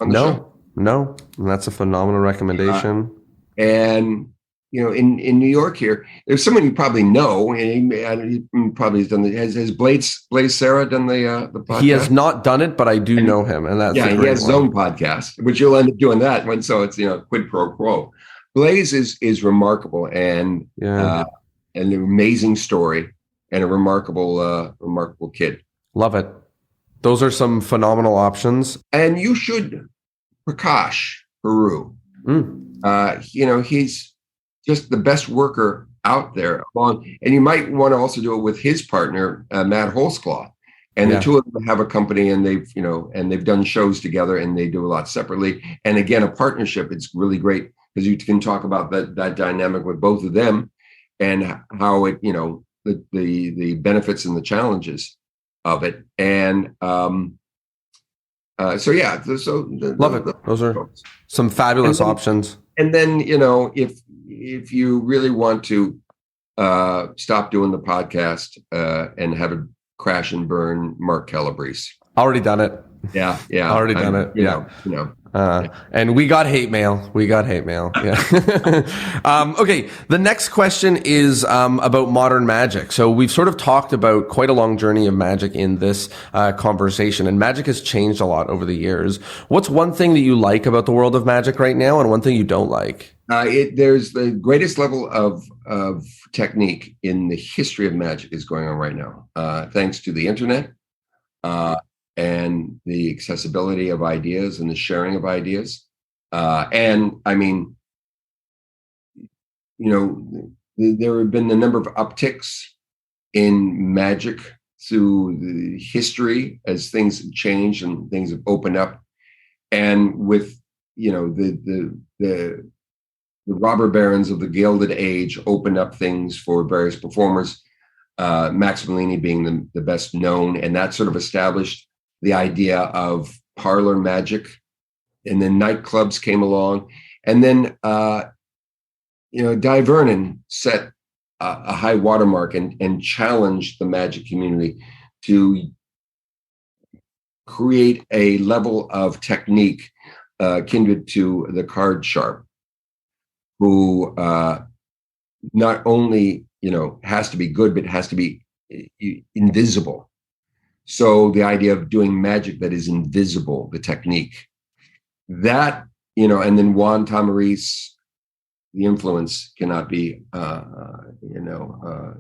on the show? No. And that's a phenomenal recommendation. And in New York here, there's someone you probably know, and he probably has done the. Has Blaze Sarah done the podcast? He has not done it, but I do know him, and that's he has his own podcast, which you'll end up doing that one. So it's quid pro quo. Blaze is remarkable and an amazing story and a remarkable kid. Love it. Those are some phenomenal options. And you should Prakash Haru. He's just the best worker out there. And you might want to also do it with his partner, Matt Holzclaw. And the two of them have a company, and they've done shows together, and they do a lot separately. And again, a partnership, it's really great because you can talk about that dynamic with both of them and how it, the benefits and the challenges of it. And love it. Those are some fabulous options. And then, if you really want to stop doing the podcast and have it crash and burn, Mark Calabrese. Already done it. Yeah. Already done it. And we got hate mail. Yeah. Okay. The next question is about modern magic. So we've sort of talked about quite a long journey of magic in this conversation, and magic has changed a lot over the years. What's one thing that you like about the world of magic right now, and one thing you don't like? There's the greatest level of technique in the history of magic is going on right now, thanks to the internet and the accessibility of ideas and the sharing of ideas. And I mean, there have been a number of upticks in magic through the history as things have changed and things have opened up. And with, the robber barons of the Gilded Age opened up things for various performers, Max Bellini being the best known, and that sort of established the idea of parlor magic. And then nightclubs came along, and then Di Vernon set a high watermark and challenged the magic community to create a level of technique kindred to the card sharp, who not only has to be good, but has to be invisible. So the idea of doing magic that is invisible, the technique, that and then Juan Tamariz, the influence cannot be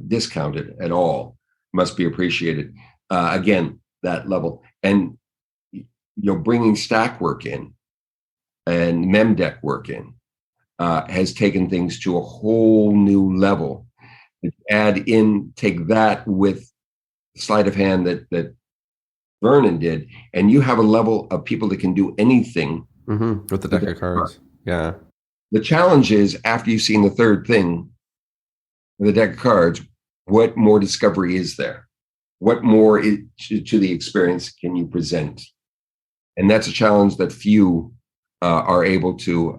discounted at all. Must be appreciated. Again, that level, and bringing stack work in and memdeck work in. Has taken things to a whole new level. Take that with sleight of hand that Vernon did, and you have a level of people that can do anything with the deck of cards. Yeah. The challenge is, after you've seen the third thing, the deck of cards, what more discovery is there? What more to the experience can you present? And that's a challenge that few are able to.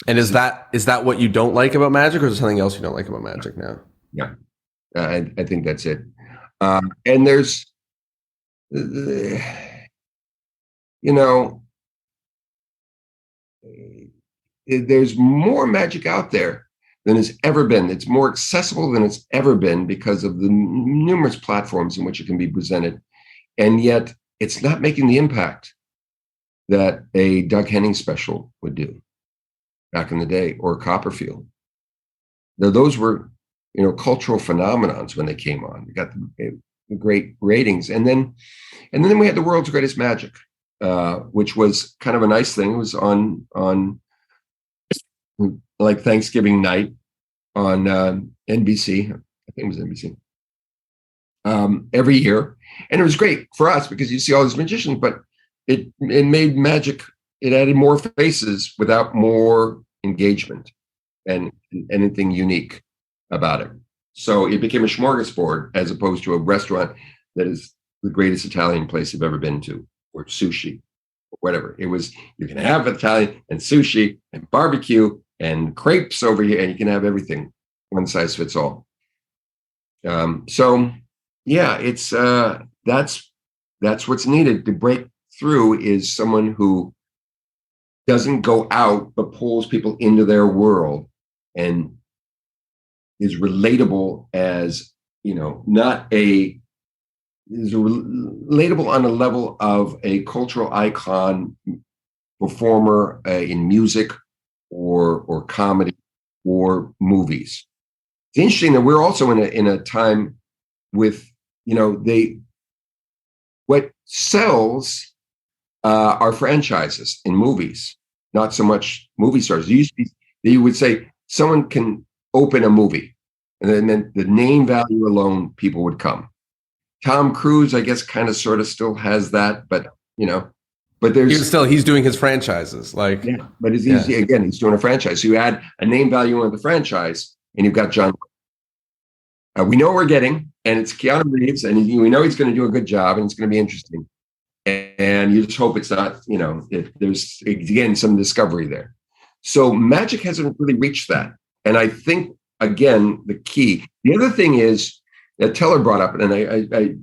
And is that what you don't like about magic, or is there something else you don't like about magic now? Yeah, I think that's it. And there's, there's more magic out there than has ever been. It's more accessible than it's ever been because of the numerous platforms in which it can be presented. And yet it's not making the impact that a Doug Henning special would do back in the day, or Copperfield. Now, those were, cultural phenomenons when they came on. They got the great ratings. And then we had the world's greatest magic. which was kind of a nice thing. It was on like Thanksgiving night on NBC. I think it was NBC. Every year, and it was great for us because you see all these magicians, but it made magic. It added more faces without more engagement and anything unique about it. So it became a smorgasbord as opposed to a restaurant that is the greatest Italian place I've ever been to, or sushi, or whatever. It was, you can have Italian and sushi and barbecue and crepes over here, and you can have everything. One size fits all. So yeah, it's that's what's needed to break through, is someone who doesn't go out but pulls people into their world and is relatable as, is relatable on a level of a cultural icon, performer in music or comedy or movies. It's interesting that we're also in a time with, what sells are franchises in movies, not so much movie stars. You would say someone can open a movie, and then the name value alone, people would come. Tom Cruise, I guess, kind of sort of still has that, but he's doing his franchises, like, yeah. But it's easy, again, he's doing a franchise. So you add a name value on the franchise, and you've got John. We know what we're getting, and it's Keanu Reeves, and we know he's going to do a good job, and it's going to be interesting. And you just hope it's not, there's, again, some discovery there. So magic hasn't really reached that. And I think, again, the other thing is that Teller brought up, and I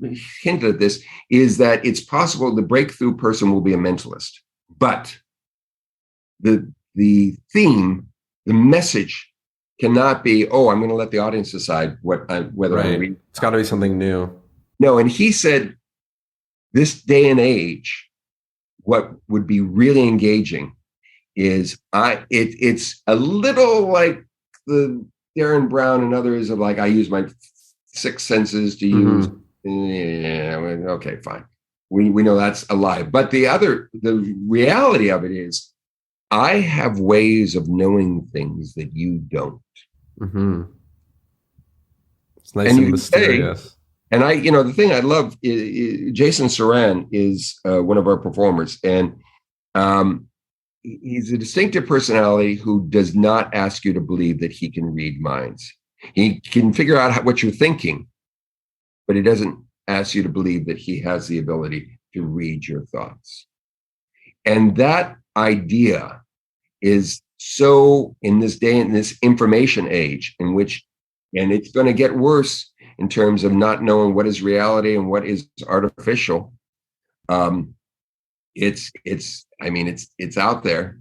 hinted at this, is that it's possible the breakthrough person will be a mentalist. But the theme, the message cannot be, I'm going to let the audience decide whether I read. It's got to be something new. No, and he said, this day and age, what would be really engaging is it's a little like the Darren Brown and others of like, I use my six senses to use. Yeah, okay, fine. We know that's a lie. But the reality of it is, I have ways of knowing things that you don't. Mm-hmm. It's nice and mysterious. And the thing I love is Jason Saran is one of our performers, and he's a distinctive personality who does not ask you to believe that he can read minds. He can figure out what you're thinking, but he doesn't ask you to believe that he has the ability to read your thoughts. And that idea is so, in this day, in this information age, in which, and it's going to get worse in terms of not knowing what is reality and what is artificial. It's out there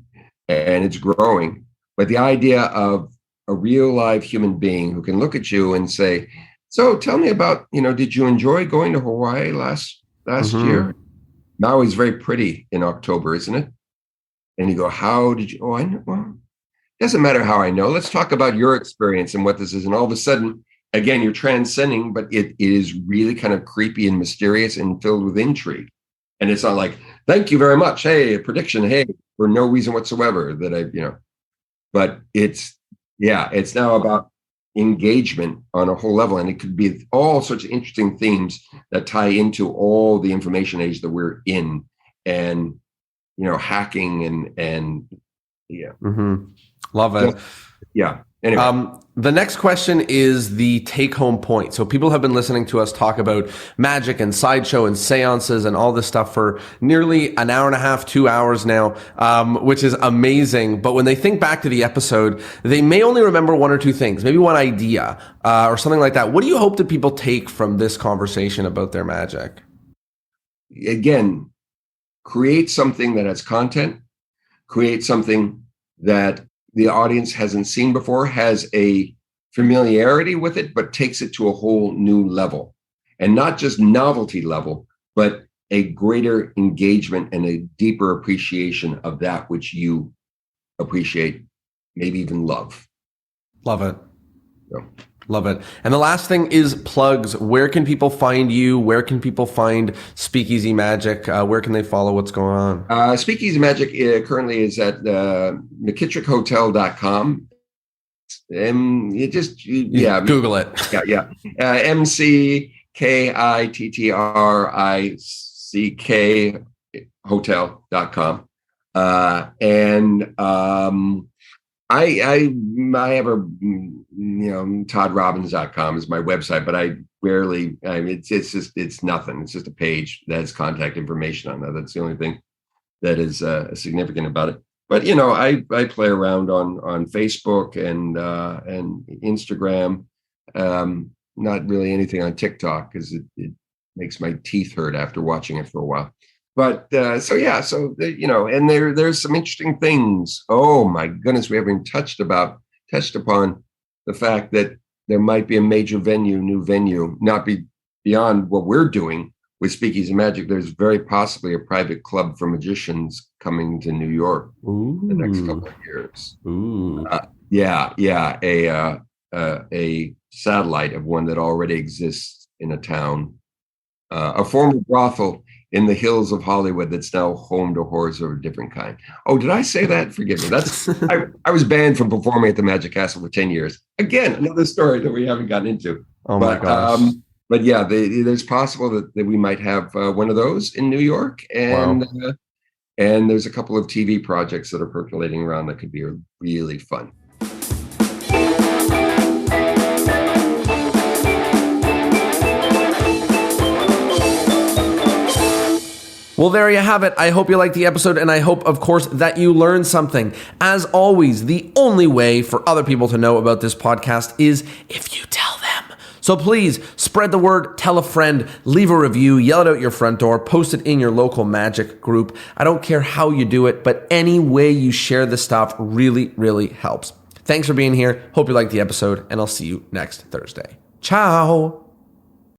and it's growing. But the idea of a real live human being who can look at you and say, so tell me about, did you enjoy going to Hawaii last year? Maui's very pretty in October, isn't it? And you go, how did you, I know. Well, it doesn't matter how I know. Let's talk about your experience and what this is. And all of a sudden, again, you're transcending, but it is really kind of creepy and mysterious and filled with intrigue. And it's not like, thank you very much. Hey, a prediction. Hey, for no reason whatsoever that but it's now about engagement on a whole level. And it could be all sorts of interesting themes that tie into all the information age that we're in, and, hacking and yeah. Mm-hmm. Love it. So, yeah. Anyway. The next question is the take-home point. So people have been listening to us talk about magic and sideshow and seances and all this stuff for nearly an hour and a half, 2 hours now, which is amazing. But when they think back to the episode, they may only remember one or two things, maybe one idea or something like that. What do you hope that people take from this conversation about their magic? Again, create something that has content, create something that the audience hasn't seen before, has a familiarity with it, but takes it to a whole new level. And not just novelty level, but a greater engagement and a deeper appreciation of that which you appreciate, maybe even love. Love it. So. Love it. And the last thing is plugs. Where can people find you? Where can people find Speakeasy Magic? Where can they follow what's going on? Speakeasy Magic currently is at McKittrickHotel.com. Google it. Yeah. McKittrick hotel.com. And I have a, ToddRobbins.com is my website, but it's nothing. It's just a page that has contact information on that. That's the only thing that is significant about it. But, I play around on Facebook and Instagram. Not really anything on TikTok because it makes my teeth hurt after watching it for a while. But and there's some interesting things. Oh my goodness, we haven't touched upon the fact that there might be a major new venue, not beyond what we're doing with Speakeasy Magic. There's very possibly a private club for magicians coming to New York in the next couple of years. A satellite of one that already exists in a town, a former brothel in the hills of Hollywood that's now home to horrors of a different kind. Oh, did I say that? Forgive me. That's I was banned from performing at the Magic Castle for 10 years. Again, another story that we haven't gotten into. Oh my gosh. But yeah, there's possible that we might have one of those in New York, and and there's a couple of TV projects that are percolating around that could be really fun. Well, there you have it. I hope you liked the episode, and I hope, of course, that you learned something. As always, the only way for other people to know about this podcast is if you tell them. So please spread the word, tell a friend, leave a review, yell it out your front door, post it in your local magic group. I don't care how you do it, but any way you share this stuff really, really helps. Thanks for being here. Hope you liked the episode, and I'll see you next Thursday. Ciao.